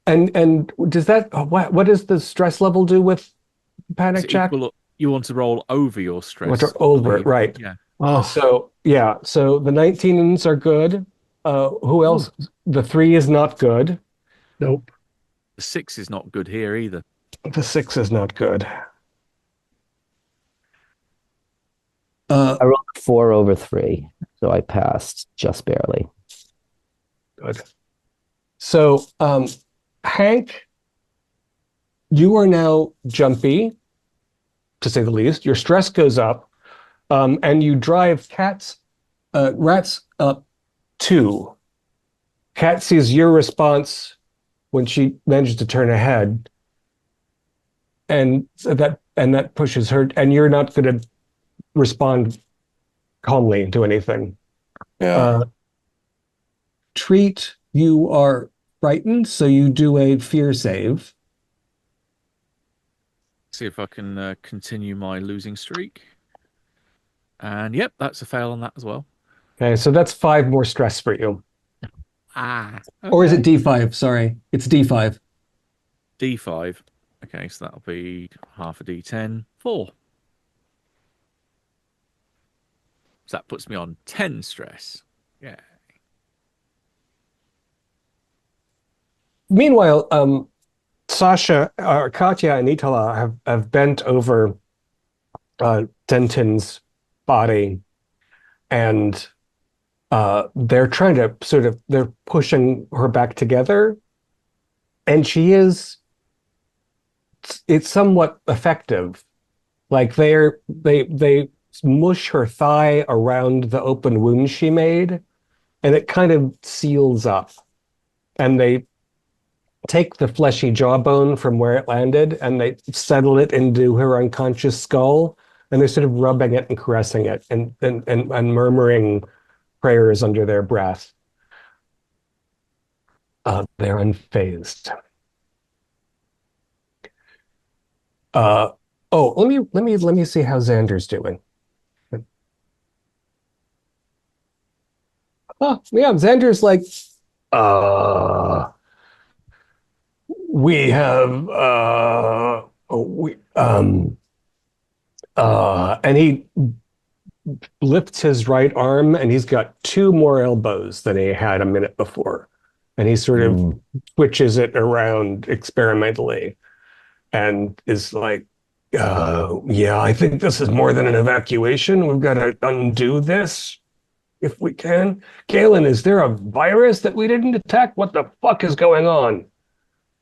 And does that, what does the stress level do with panic check? You want to roll over your stress. Over it, right. Yeah. Oh, So the 19s are good. Who else? The 3 is not good. nope. The 6 is not good here either. The 6 is not good. I rolled a 4 over 3, so I passed just barely. Good. So, Hank, you are now jumpy, to say the least. Your stress goes up, and you drive Rats up 2. Cat sees your response when she manages to turn ahead, and that pushes her, and you're not going to respond calmly to anything. Yeah. Treat, you are frightened, so you do a fear save. See if I can continue my losing streak. And yep, that's a fail on that as well. Okay, so that's 5 more stress for you. Okay. Or is it D5? Sorry, it's D5. D5. Okay, so that'll be half a d10, 4. So that puts me on 10 stress. Yeah. Meanwhile, Sasha, Katya, and Itala have bent over Denton's body, and they're trying to they're pushing her back together, and it's somewhat effective. Like they mush her thigh around the open wound she made, and it kind of seals up. And they take the fleshy jawbone from where it landed and they settle it into her unconscious skull, and they're sort of rubbing it and caressing it and murmuring prayers under their breath. They're unfazed. Let me see how Xander's doing. Oh, yeah, Xander's like, we have and he lifts his right arm and he's got 2 more elbows than he had a minute before. And he sort of switches it around experimentally and is like, yeah, I think this is more than an evacuation. We've got to undo this if we can. Galen, is there a virus that we didn't detect? What the fuck is going on?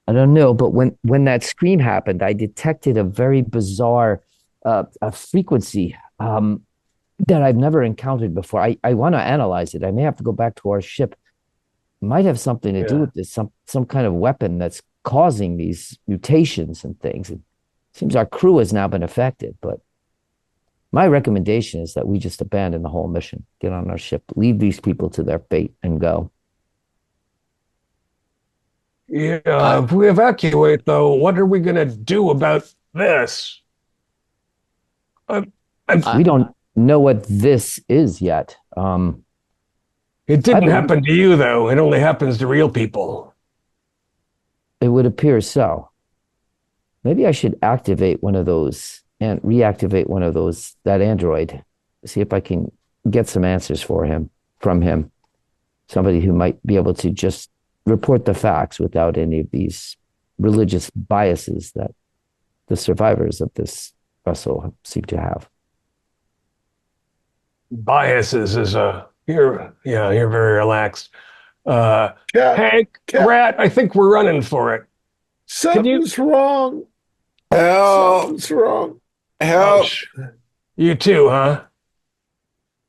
I don't know, but when that scream happened, I detected a very bizarre a frequency that I've never encountered before. I want to analyze it. I may have to go back to our ship. Might have something to do with this, some kind of weapon that's causing these mutations and things. It seems our crew has now been affected, but my recommendation is that we just abandon the whole mission, get on our ship, leave these people to their fate, and go. Yeah, if we evacuate, though, what are we going to do about this? We don't know what this is yet. It didn't happen to you, though. It only happens to real people. It would appear so. Maybe I should activate one of those and reactivate one of those, that android, see if I can get some answers from him. Somebody who might be able to just report the facts without any of these religious biases that the survivors of this vessel seem to have. Biases is you're very relaxed. Hank, Rat, I think we're running for it. Something's wrong. Help! Something's wrong. Help! You too, huh?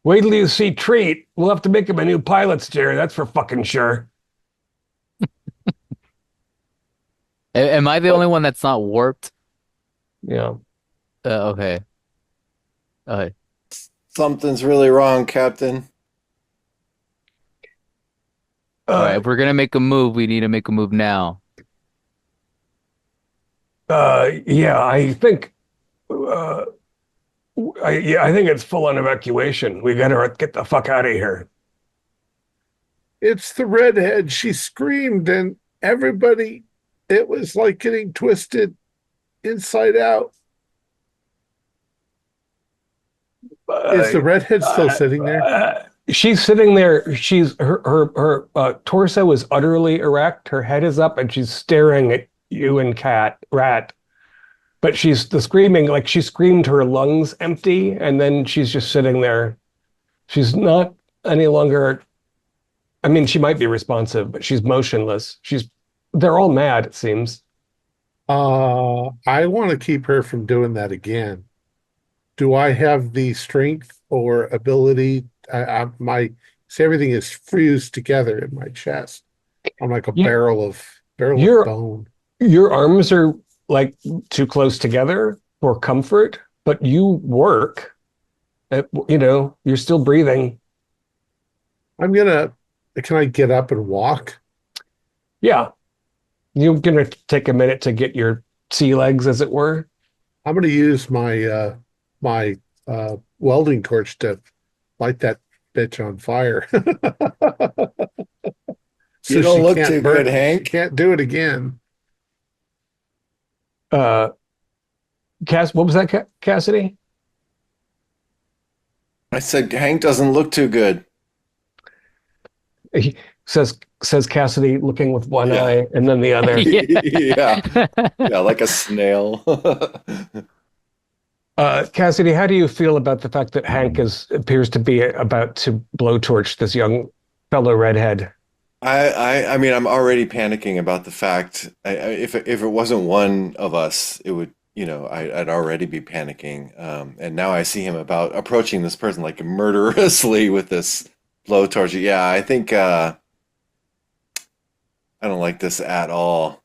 Wait till you see Treat. We'll have to make him a new pilot's chair, that's for fucking sure. Am I the only one that's not warped? Yeah. Okay. Something's really wrong, Captain. All right, if we're gonna make a move, we need to make a move now. Yeah, I think I think it's full on evacuation. We gotta get the fuck out of here. It's the redhead. She screamed and everybody, it was like getting twisted inside out. Is the redhead still sitting there? She's sitting there. Her torso is utterly erect. Her head is up, and she's staring at you and Rat. But she's the screaming, like she screamed her lungs empty, and then she's just sitting there. She's not any longer. I mean, she might be responsive, but she's motionless. They're all mad, it seems. I want to keep her from doing that again. Do I have the strength or ability? Everything is fused together in my chest. I'm like a barrel of bone. Your arms are like too close together for comfort, but you work. You're still breathing. Can I get up and walk? Yeah. You're gonna take a minute to get your sea legs, as it were. I'm gonna use my welding torch to light that bitch on fire. You don't look too good, Hank. Can't do it again. Uh, what was that, Cassidy? I said Hank doesn't look too good. He says Cassidy, looking with one Yeah. eye and then the other. Yeah. Yeah. Yeah, like a snail. Cassidy, how do you feel about the fact that Hank appears to be about to blowtorch this young fellow redhead? I mean, I'm already panicking about the fact if it wasn't one of us, it would, I'd already be panicking. And now I see him about approaching this person like murderously with this blowtorch. Yeah, I think I don't like this at all.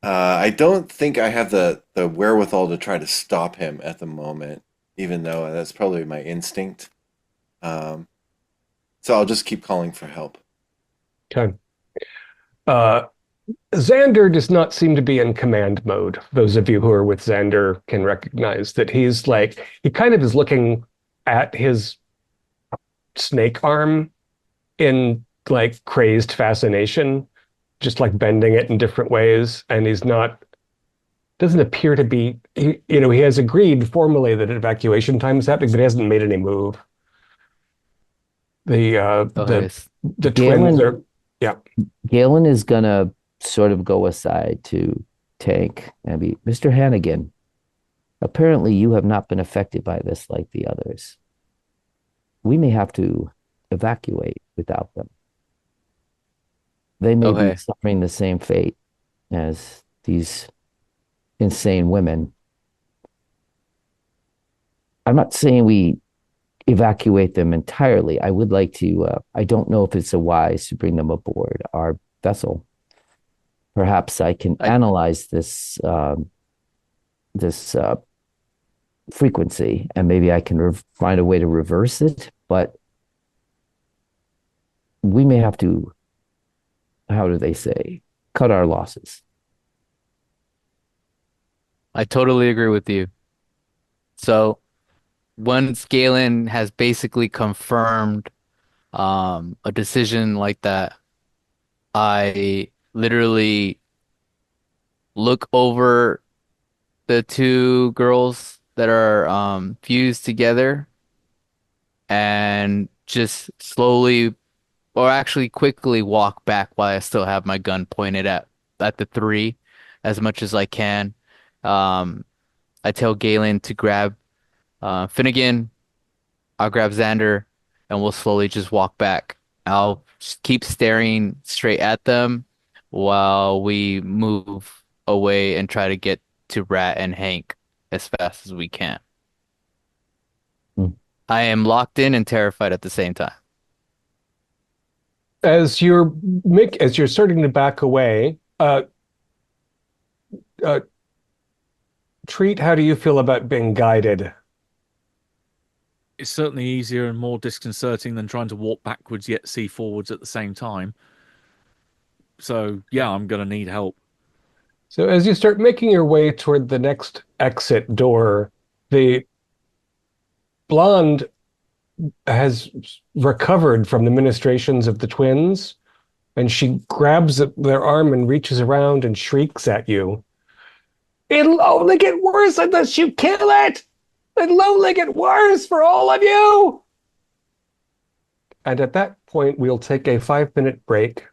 I don't think I have the wherewithal to try to stop him at the moment, even though that's probably my instinct. Um, so I'll just keep calling for help. Okay. Uh, Xander does not seem to be in command mode. Those of you who are with Xander can recognize that he kind of is looking at his snake arm in like crazed fascination, just like bending it in different ways. And doesn't appear to be, he has agreed formally that evacuation time is happening, but he hasn't made any move. The Okay. the twins Galen, are, yeah. Galen is gonna sort of go aside to Tank and be, Mr. Hannigan, apparently you have not been affected by this like the others. We may have to evacuate without them. They may be Okay. suffering the same fate as these insane women. I'm not saying we evacuate them entirely. I would like to, I don't know if it's a wise to bring them aboard our vessel. Perhaps I can I analyze this frequency and maybe I can find a way to reverse it, but we may have to, how do they say, cut our losses. I totally agree with you. So once Galen has basically confirmed a decision like that, I literally look over the two girls that are fused together and just slowly or actually quickly walk back while I still have my gun pointed at the three as much as I can. Um, I tell Galen to grab Finnegan, I'll grab Xander, and we'll slowly just walk back. I'll just keep staring straight at them while we move away and try to get to Rat and Hank as fast as we can. Hmm. I am locked in and terrified at the same time. As you're starting to back away, uh, Treat, how do you feel about being guided? It's certainly easier and more disconcerting than trying to walk backwards yet see forwards at the same time. So, yeah, I'm going to need help. So as you start making your way toward the next exit door, the blonde has recovered from the ministrations of the twins, and she grabs their arm and reaches around and shrieks at you. It'll only get worse unless you kill it! It'll only get worse for all of you! And at that point, we'll take a 5-minute break,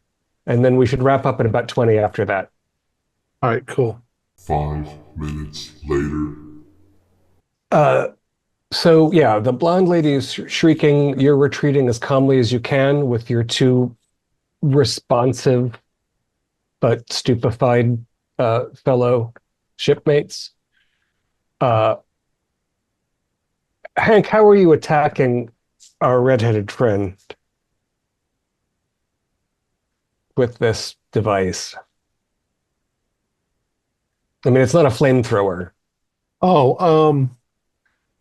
and then we should wrap up in about 20 after that. All right, cool. 5 minutes later. So yeah, the blonde lady is shrieking. You're retreating as calmly as you can with your two responsive but stupefied fellow shipmates. Hank, how are you attacking our redheaded friend with this device? I mean, it's not a flamethrower. Oh,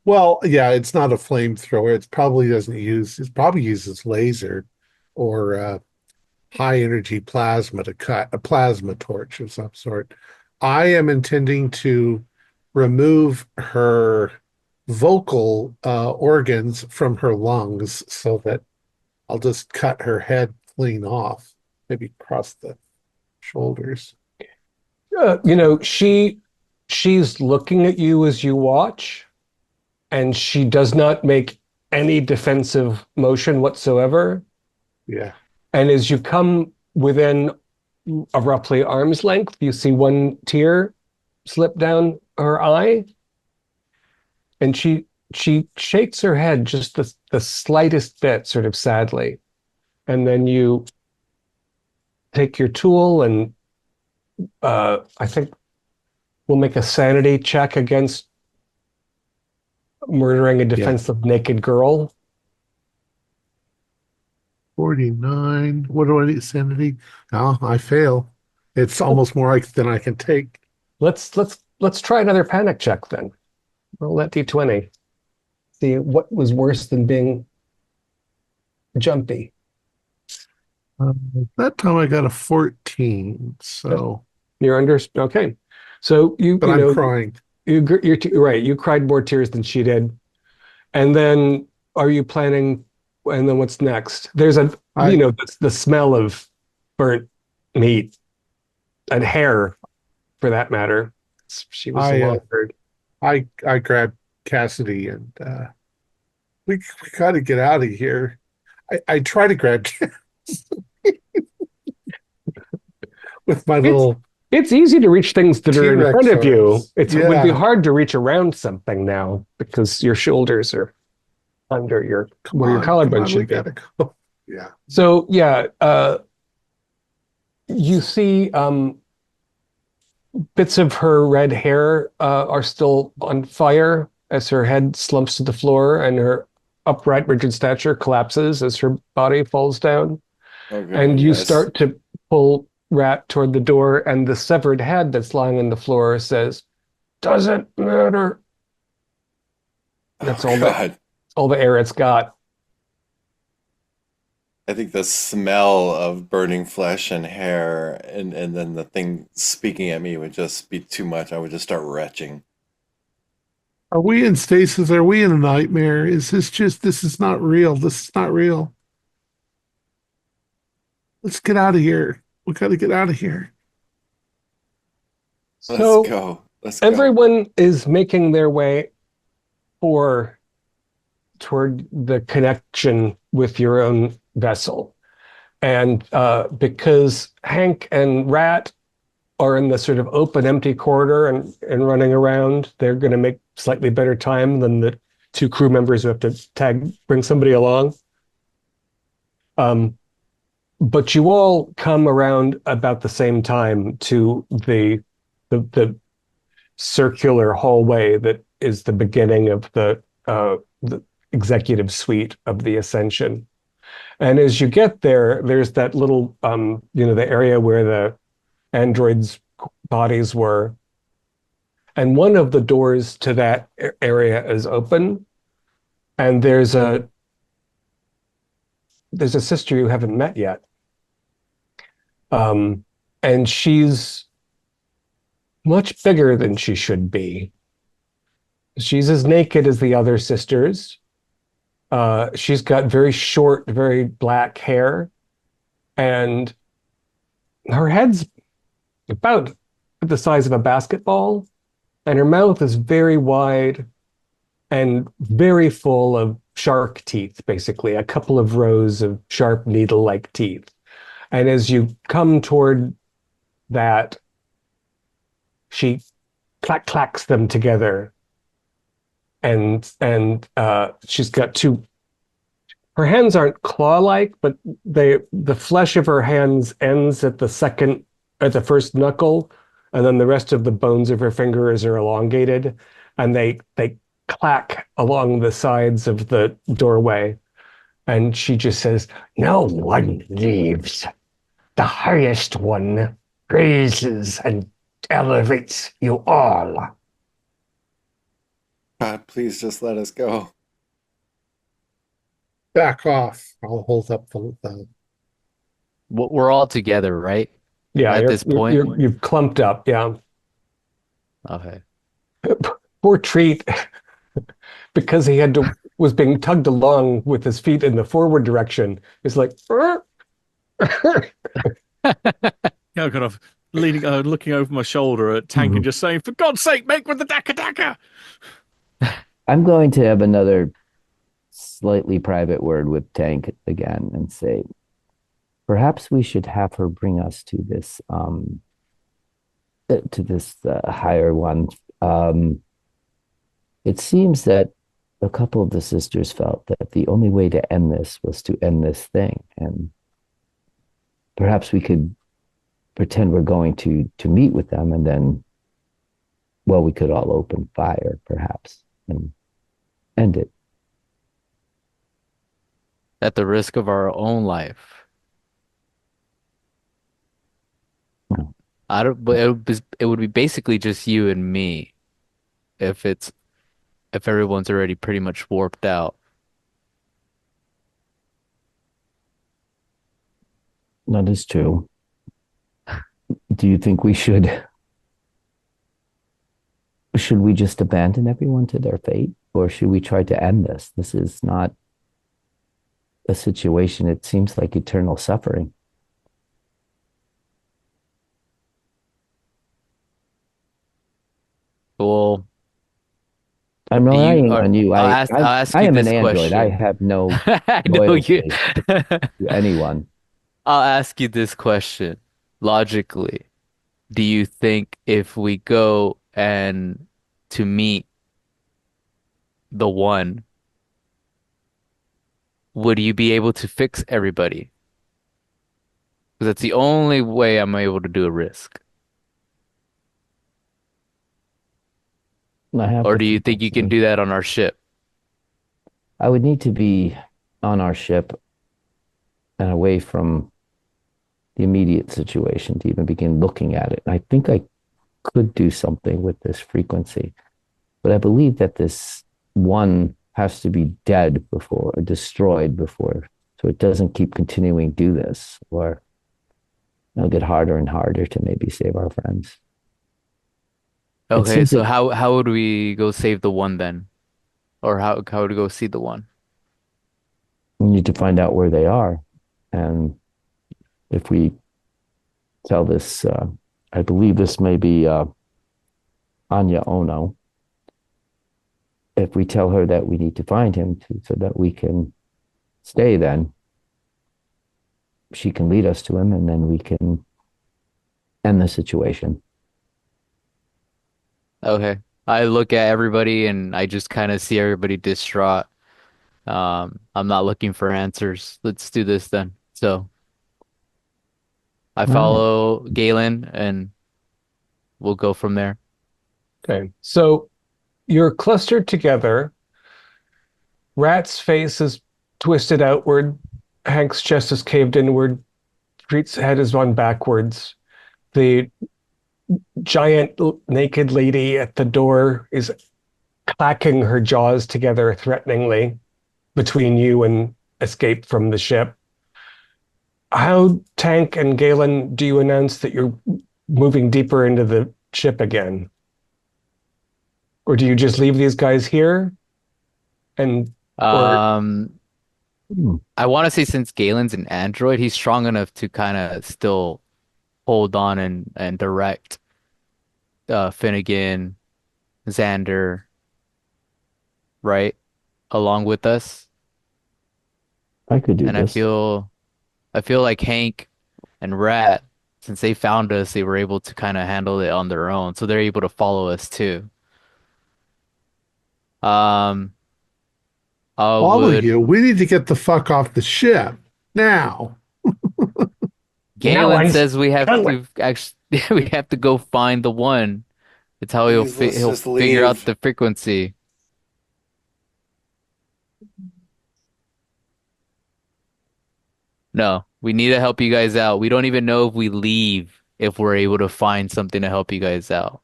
well, yeah, it's not a flamethrower. It probably uses laser or high energy plasma to cut a plasma torch of some sort. I am intending to remove her vocal organs from her lungs so that I'll just cut her head clean off, maybe across the shoulders. She's looking at you as you watch, and she does not make any defensive motion whatsoever. Yeah. And as you come within a roughly arm's length, you see one tear slip down her eye, and she shakes her head just the slightest bit, sort of sadly. And then you take your tool and I think we'll make a sanity check against murdering a defensive naked girl. 49. What do I need? Sanity? Oh, I fail. It's almost more than I can take. Let's try another panic check then. Roll that d20. See what was worse than being jumpy. That time I got a 14. So You're under. Okay. So but I'm crying. You're right. You cried more tears than she did. And then are you planning? And then what's next? There's the smell of burnt meat and hair, for that matter. She was a long bird. I grabbed Cassidy and we got to get out of here. I try to grab with my little. It's easy to reach things that are in T-Rex front of you. arms. It would be hard to reach around something now because your shoulders are under your collarbone should be. Go. Yeah. So you see bits of her red hair are still on fire as her head slumps to the floor and her upright, rigid stature collapses as her body falls down. Okay, And you yes. start to pull Rat toward the door, and the severed head that's lying on the floor says, "Doesn't matter." That's all the air it's got. I think the smell of burning flesh and hair and then the thing speaking at me would just be too much. I would just start retching. Are we in stasis? Are we in a nightmare? This is not real. This is not real. Let's get out of here. We got to get out of here. Let's go. Let's go. Everyone is making their way toward the connection with your own vessel. And because Hank and Rat are in the sort of open, empty corridor and running around, they're going to make slightly better time than the two crew members who have to bring somebody along. But you all come around about the same time to the circular hallway that is the beginning of the executive suite of the Ascension. And as you get there, there's that little, the area where the androids' bodies were. And one of the doors to that area is open. And there's a sister you haven't met yet. And she's much bigger than she should be. She's as naked as the other sisters. She's got very short, very black hair, and her head's about the size of a basketball, and her mouth is very wide and very full of shark teeth, basically, a couple of rows of sharp needle-like teeth. And as you come toward that, she clacks them together. And she's got her hands aren't claw-like, but the flesh of her hands ends at the first knuckle, and then the rest of the bones of her fingers are elongated, and they clack along the sides of the doorway. And she just says, "No one leaves. The highest one raises and elevates you all." God, please just let us go. Back off. I'll hold up the We're all together, right? Yeah, At this point? you've clumped up. Yeah. Okay. Poor Treat, because he was being tugged along with his feet in the forward direction. It's like, Yeah, kind of looking over my shoulder at Tank and just saying, "For God's sake, make with the Daka Daka!" I'm going to have another slightly private word with Tank again and say, perhaps we should have her bring us to this higher one. It seems that a couple of the sisters felt that the only way to end this was to end this thing, and perhaps we could pretend we're going to meet with them, and then, well, we could all open fire, perhaps, and end it. At the risk of our own life. No. I don't. But it would be basically just you and me, if everyone's already pretty much warped out. That is true. Do you think we should we just abandon everyone to their fate, or should we try to end this? This is not a situation. It seems like eternal suffering. Well, I'm relying on you. I'll ask I you am an this android. I question. have no I know you. loyalty to anyone. I'll ask you this question. Logically, do you think if we go and to meet the one, would you be able to fix everybody? Because that's the only way I'm able to do a risk. Or do you think you can do that on our ship? I would need to be on our ship and away from the immediate situation to even begin looking at it. I think I could do something with this frequency, but I believe that this one has to be dead before, or destroyed before, so it doesn't keep continuing to do this, or it'll get harder and harder to maybe save our friends. Okay, so how would we go save the one then? Or how would we go see the one? We need to find out where they are, and if we tell this, I believe this may be Anya Ono. If we tell her that we need to find him so that we can stay, then she can lead us to him, and then we can end the situation. Okay. I look at everybody and I just kind of see everybody distraught. I'm not looking for answers. Let's do this then. So I follow Galen and we'll go from there. Okay. So you're clustered together. Rat's face is twisted outward. Hank's chest is caved inward. Treat's head is run backwards. The giant naked lady at the door is clacking her jaws together threateningly between you and escape from the ship. How, Tank and Galen, do you announce that you're moving deeper into the ship again? Or do you just leave these guys here? And I want to say, since Galen's an android, he's strong enough to kind of still hold on and direct Finnegan, Xander, right, along with us. I could do and this. I feel like Hank and Rat, since they found us, they were able to kind of handle it on their own, so they're able to follow us too. All of you, we need to get the fuck off the ship now. Galen says we have to actually we have to go find the one. It's how he'll figure out the frequency. No, we need to help you guys out. We don't even know if we leave if we're able to find something to help you guys out.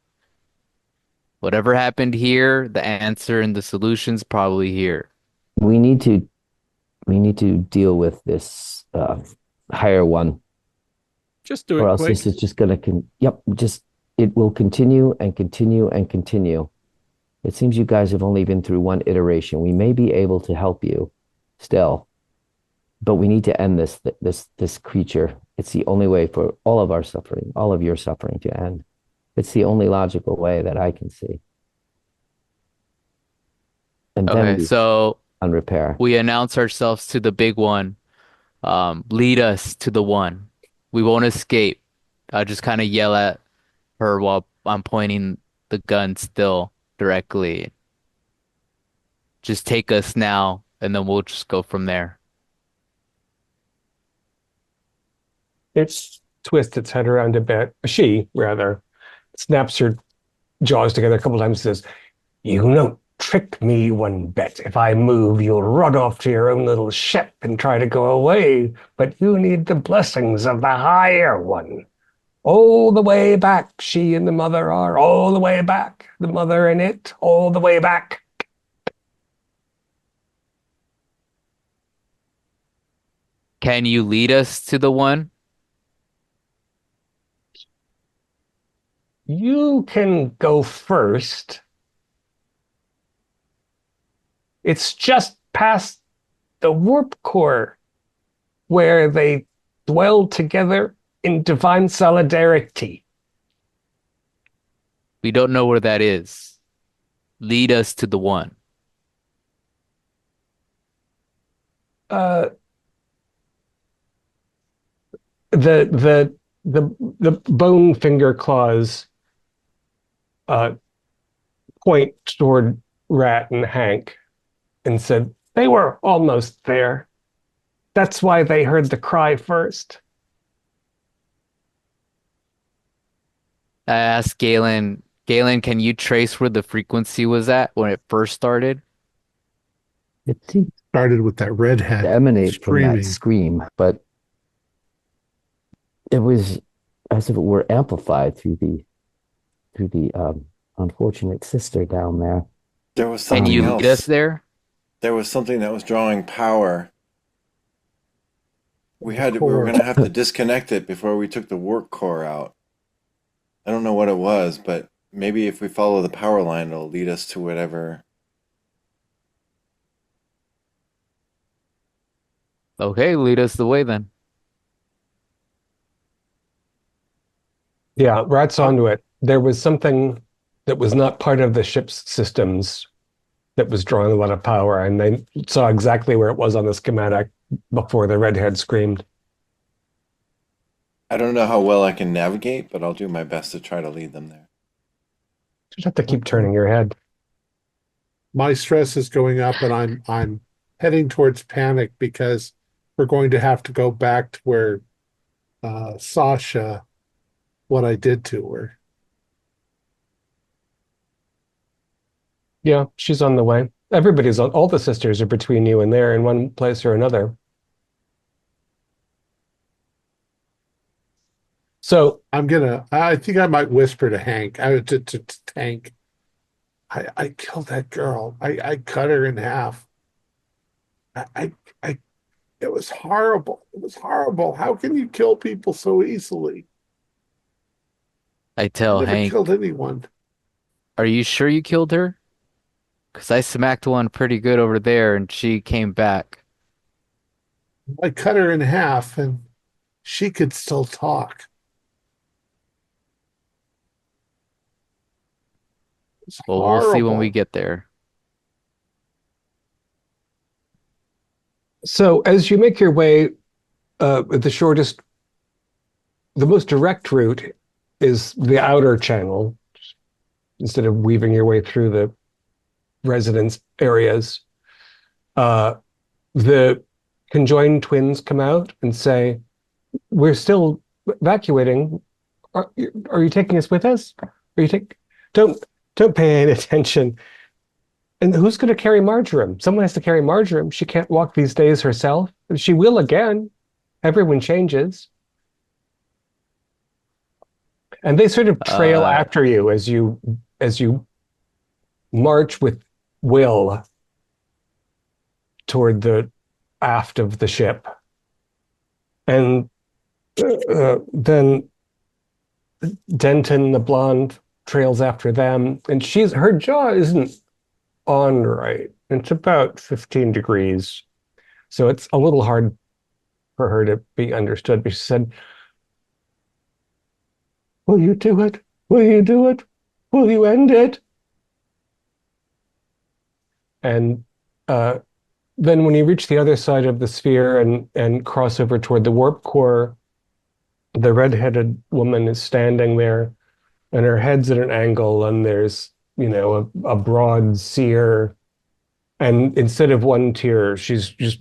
Whatever happened here, the answer and the solution's probably here. We need to deal with this higher one. Just do or it else quick. this is just gonna it will continue and continue and continue. It seems you guys have only been through one iteration. We may be able to help you still, but we need to end this creature It's the only way for all of our suffering, all of your suffering to end. It's the only logical way that I can see. And then Okay, we so on repair. we announce ourselves to the big one. Lead us to the one. We won't escape. I'll just kind of yell at her while I'm pointing the gun still directly. Just take us now, and then we'll just go from there. It twists its head around a bit. She, rather, snaps her jaws together a couple times and says, "You won't trick me one bit. If I move, you'll run off to your own little ship and try to go away. But you need the blessings of the higher one. All the way back, she and the mother are. All the way back. The mother and it, all the way back." Can you lead us to the one? You can go first. It's just past the warp core where they dwell together in divine solidarity. We don't know where that is. Lead us to the one. Uh, the bone finger claws point toward Rat and Hank and said, "They were almost there. That's why they heard the cry first." I asked Galen, can you trace where the frequency was at when it first started? It seemed Started with that redhead to emanate from that screaming. scream, but it was as if it were amplified through the unfortunate sister down there. There was Can something you else. lead us there? There was something that was drawing power. We were Core. going to have to disconnect it before we took the work core out. I don't know what it was, but maybe if we follow the power line, it'll lead us to whatever. Okay, lead us the way then. Yeah, Rat's onto it. There was something that was not part of the ship's systems that was drawing a lot of power, and they saw exactly where it was on the schematic before the redhead screamed. I don't know how well I can navigate, but I'll do my best to try to lead them there. Just have to keep turning your head. My stress is going up, and I'm heading towards panic because we're going to have to go back to where Sasha, what I did to her. Yeah, she's on the way. Everybody's on. All the sisters are between you and there in one place or another. So I think I might whisper to Hank, to Tank. I killed that girl. I cut her in half. I it was horrible. It was horrible. How can you kill people so easily? I I tell never Hank, killed anyone. are you sure you killed her? Because I smacked one pretty good over there and she came back. I cut her in half, and she could still talk. It was Well, we'll see when we horrible. get there. So as you make your way, the most direct route is the outer channel, instead of weaving your way through the residence areas. The conjoined twins come out and say, "We're still evacuating. Are you taking us with us? Don't pay any attention." And who's going to carry Marjoram? Someone has to carry Marjoram. She can't walk these days herself. She will again. Everyone changes. And they sort of trail after you as you march with will toward the aft of the ship. And then Denton, the blonde, trails after them. And her jaw isn't on right. It's about 15 degrees. So it's a little hard for her to be understood. But she said, "Will you do it? Will you do it? Will you end it?" And then when you reach the other side of the sphere and cross over toward the warp core, the redheaded woman is standing there, and her head's at an angle, and there's, a broad sear, and instead of one tear, she's just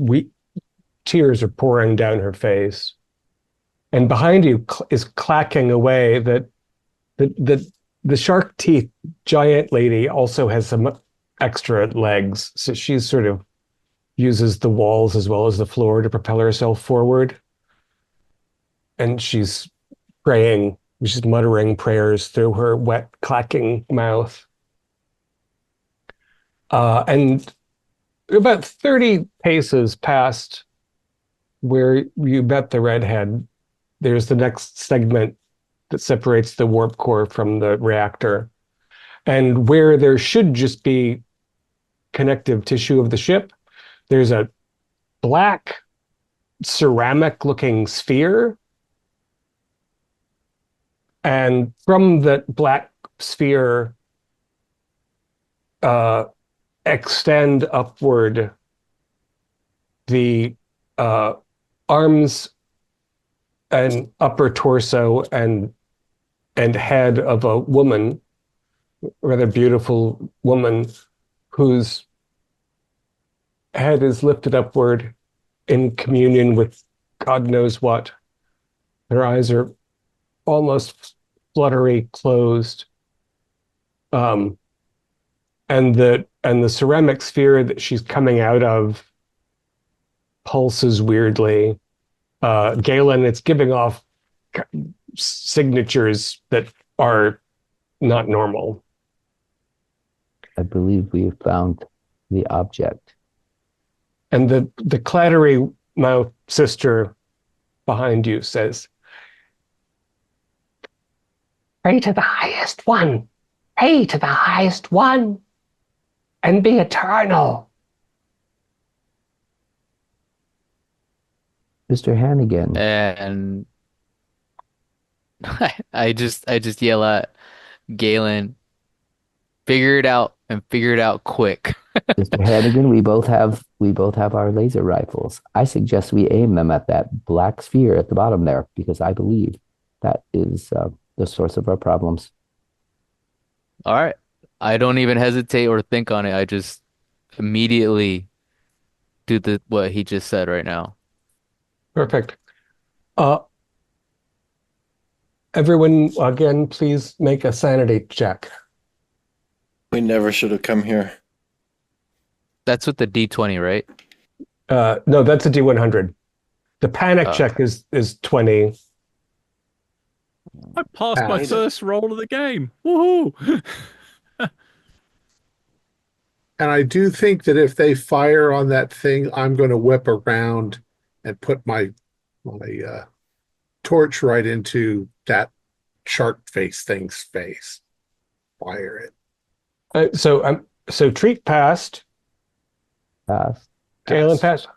tears are pouring down her face. And behind you is clacking away that the shark teeth giant lady also has some extra legs, so she's sort of uses the walls as well as the floor to propel herself forward. And she's praying, she's muttering prayers through her wet, clacking mouth. And about 30 paces past where you met the redhead, there's the next segment that separates the warp core from the reactor. And where there should just be connective tissue of the ship, there's a black ceramic-looking sphere. And from that black sphere, extend upward the arms and upper torso and head of a woman, rather beautiful woman, whose head is lifted upward in communion with God knows what. Her eyes are almost fluttery closed. And the ceramic sphere that she's coming out of pulses weirdly. Galen, it's giving off signatures that are not normal. I believe we have found the object. And the clattery mouth sister behind you says, "Pray to the highest one. Pray to the highest one. And be eternal." Mr. Hannigan. And I just yell at Galen, figure it out and figure it out quick. Mr. Hannigan, we both have our laser rifles. I suggest we aim them at that black sphere at the bottom there, because I believe that is the source of our problems. All right. I don't even hesitate or think on it. I just immediately do what he just said right now. Perfect. Everyone, again, please make a sanity check. We never should have come here. That's with the D20, right? No, that's a D100. The panic check is 20. I passed my first roll of the game. Woohoo! And I do think that if they fire on that thing, I'm going to whip around and put my torch right into that shark face thing's face. Fire it. So Treat passed. Pass. Galen passed.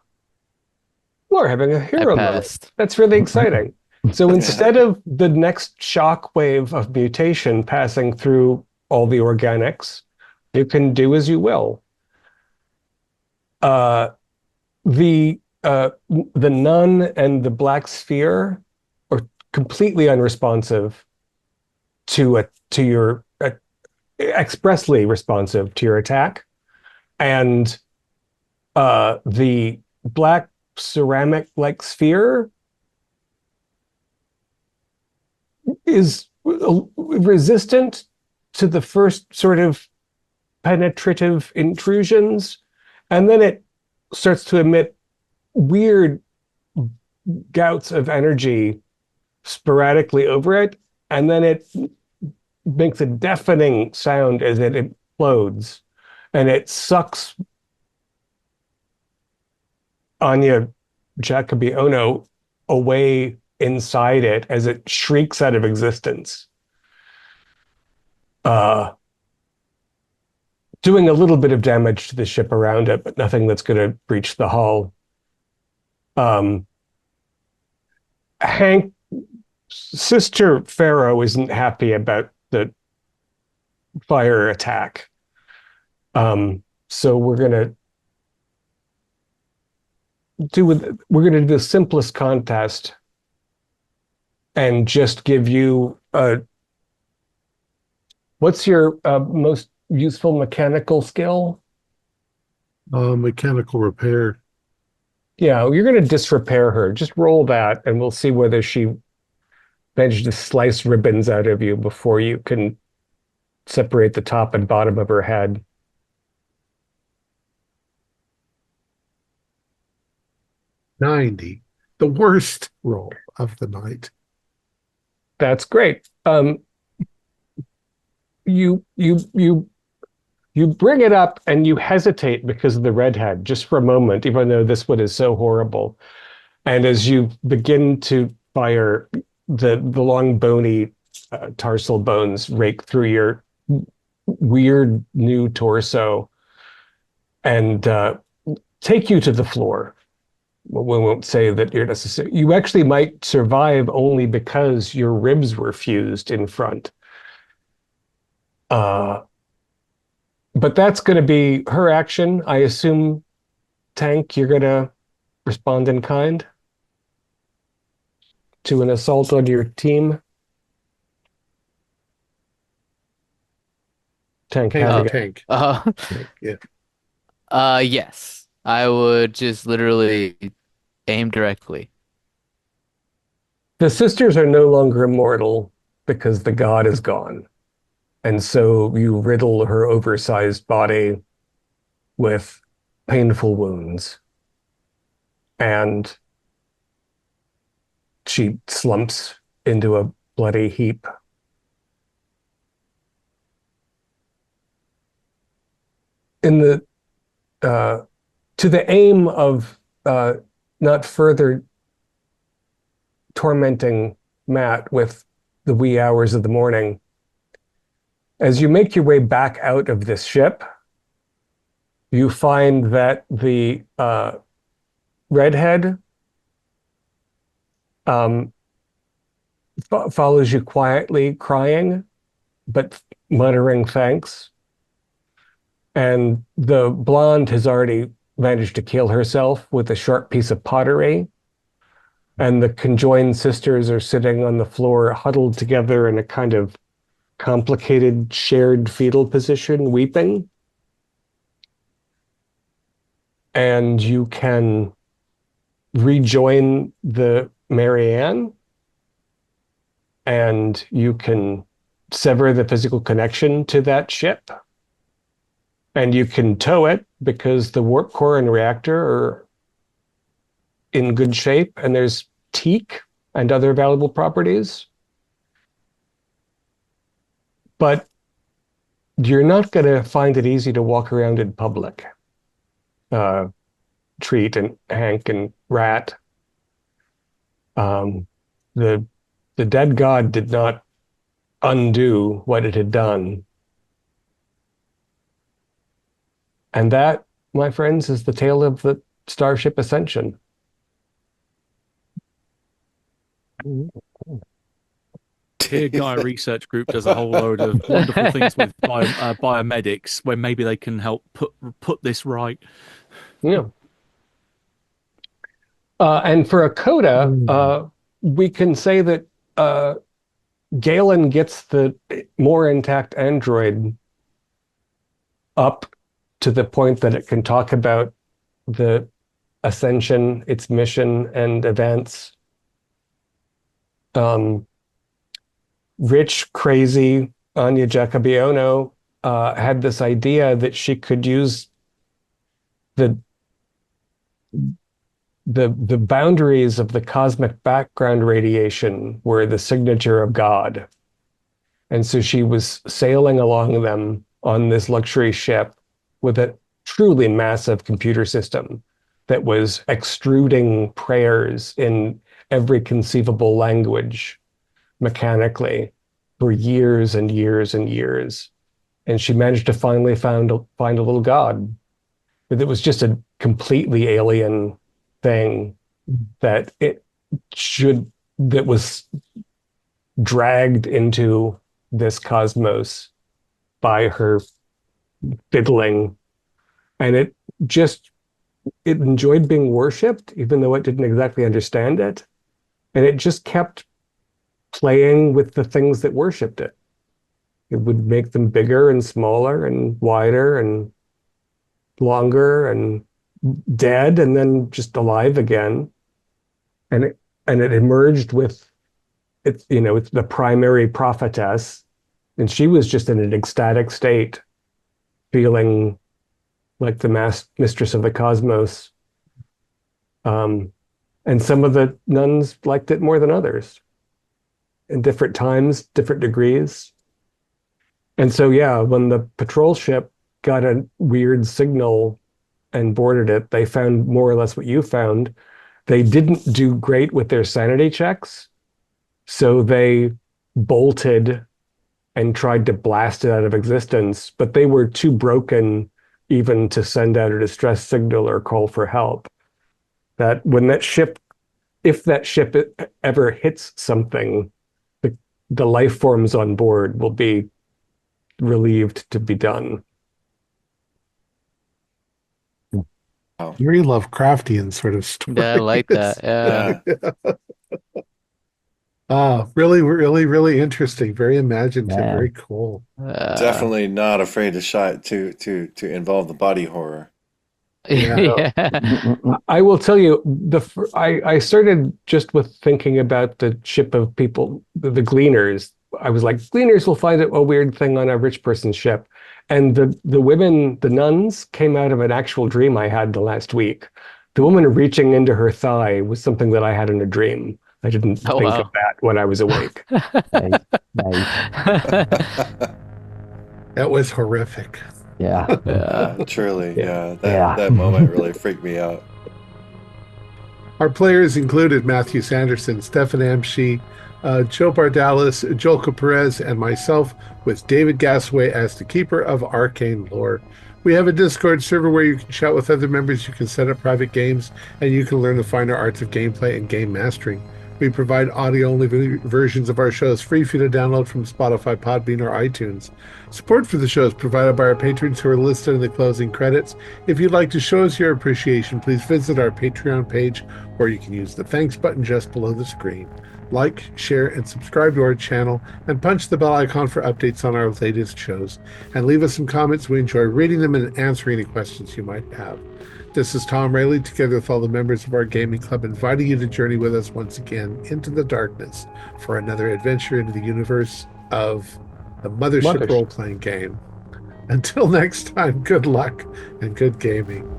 We're having a hero moment. Passed. That's really exciting. So instead of the next shock wave of mutation passing through all the organics, you can do as you will. The nun and the black sphere are completely unresponsive to your expressly responsive to your attack, and the black ceramic-like sphere is resistant to the first sort of penetrative intrusions, and then it starts to emit weird gouts of energy sporadically over it, and then it makes a deafening sound as it implodes, and it sucks Anya Jacobi Ono away inside it as it shrieks out of existence. Doing a little bit of damage to the ship around it, but nothing that's going to breach the hull. Hank, Sister Pharaoh isn't happy about the fire attack. So we're gonna do the simplest contest and just give you what's your most useful mechanical skill? Mechanical repair. Yeah, you're gonna disrepair her. Just roll that, and we'll see whether she managed to slice ribbons out of you before you can separate the top and bottom of her head. 90. The worst roll of the night. That's great. You bring it up and you hesitate because of the redhead just for a moment, even though this one is so horrible. And as you begin to fire, the long bony tarsal bones rake through your weird new torso and take you to the floor. We won't say that you're necessary. You actually might survive only because your ribs were fused in front. But that's going to be her action. I assume, Tank, you're going to respond in kind to an assault on your team. Tank, Tank. Yeah. Yes. I would just literally aim directly. The sisters are no longer immortal because the god is gone. And so you riddle her oversized body with painful wounds. And she slumps into a bloody heap. To the aim of not further tormenting Matt with the wee hours of the morning, as you make your way back out of this ship, you find that the redhead follows you quietly, crying, but muttering thanks. And the blonde has already managed to kill herself with a sharp piece of pottery. And the conjoined sisters are sitting on the floor, huddled together in a kind of complicated shared fetal position, weeping. And you can rejoin the Marianne, and you can sever the physical connection to that ship. And you can tow it because the warp core and reactor are in good shape, and there's teak and other valuable properties. But you're not going to find it easy to walk around in public. Treat and Hank and Rat. The dead god did not undo what it had done. And that, my friends, is the tale of the Starship Ascension. Here, Gaia Research Group does a whole load of wonderful things with biomedics, where maybe they can help put this right. Yeah. And for a coda, we can say that Galen gets the more intact android up to the point that it can talk about the Ascension, its mission and events. Rich, crazy Anya Jacobiono had this idea that she could use the boundaries of the cosmic background radiation were the signature of God. And so she was sailing along them on this luxury ship with a truly massive computer system that was extruding prayers in every conceivable language mechanically for years and years and years. And she managed to finally find a little god. But it was just a completely alien thing that it should that was dragged into this cosmos by her fiddling, and it enjoyed being worshipped, even though it didn't exactly understand it, and it just kept playing with the things that worshipped it. It would make them bigger and smaller and wider and longer and dead and then just alive again. And it emerged with it's the primary prophetess, and she was just in an ecstatic state, feeling like the mistress of the cosmos. And some of the nuns liked it more than others, in different times, different degrees. And so, yeah, when the patrol ship got a weird signal and boarded it, they found more or less what you found. They didn't do great with their sanity checks, so they bolted and tried to blast it out of existence, but they were too broken even to send out a distress signal or call for help. That when if that ship ever hits something, the life forms on board will be relieved to be done. Very Lovecraftian sort of story. Yeah, I like that. Yeah. Really, really, really interesting. Very imaginative. Yeah. Very cool. Definitely not afraid to involve the body horror. Yeah. I will tell you, I started just with thinking about the ship of people, the gleaners. I was like, gleaners will find a weird thing on a rich person's ship. And the women, the nuns, came out of an actual dream I had the last week. The woman reaching into her thigh was something that I had in a dream. I didn't think wow. of that when I was awake. Nice. That was horrific. Yeah. Truly, Yeah. that moment really freaked me out. Our players included Matthew Sanderson, Stefan Amshi, Joe Bardalis, Jolka Perez, and myself, with David Gassaway as the keeper of arcane lore. We have a Discord server where you can chat with other members, you can set up private games, and you can learn the finer arts of gameplay and game mastering. We provide audio-only versions of our shows free for you to download from Spotify, Podbean, or iTunes. Support for the show is provided by our patrons who are listed in the closing credits. If you'd like to show us your appreciation, please visit our Patreon page, or you can use the thanks button just below the screen. Like, share, and subscribe to our channel, and punch the bell icon for updates on our latest shows. And leave us some comments. We enjoy reading them and answering any questions you might have. This is Thom Raley, together with all the members of our gaming club, inviting you to journey with us once again into the darkness for another adventure into the universe of the Mothership role-playing game. Until next time, good luck and good gaming.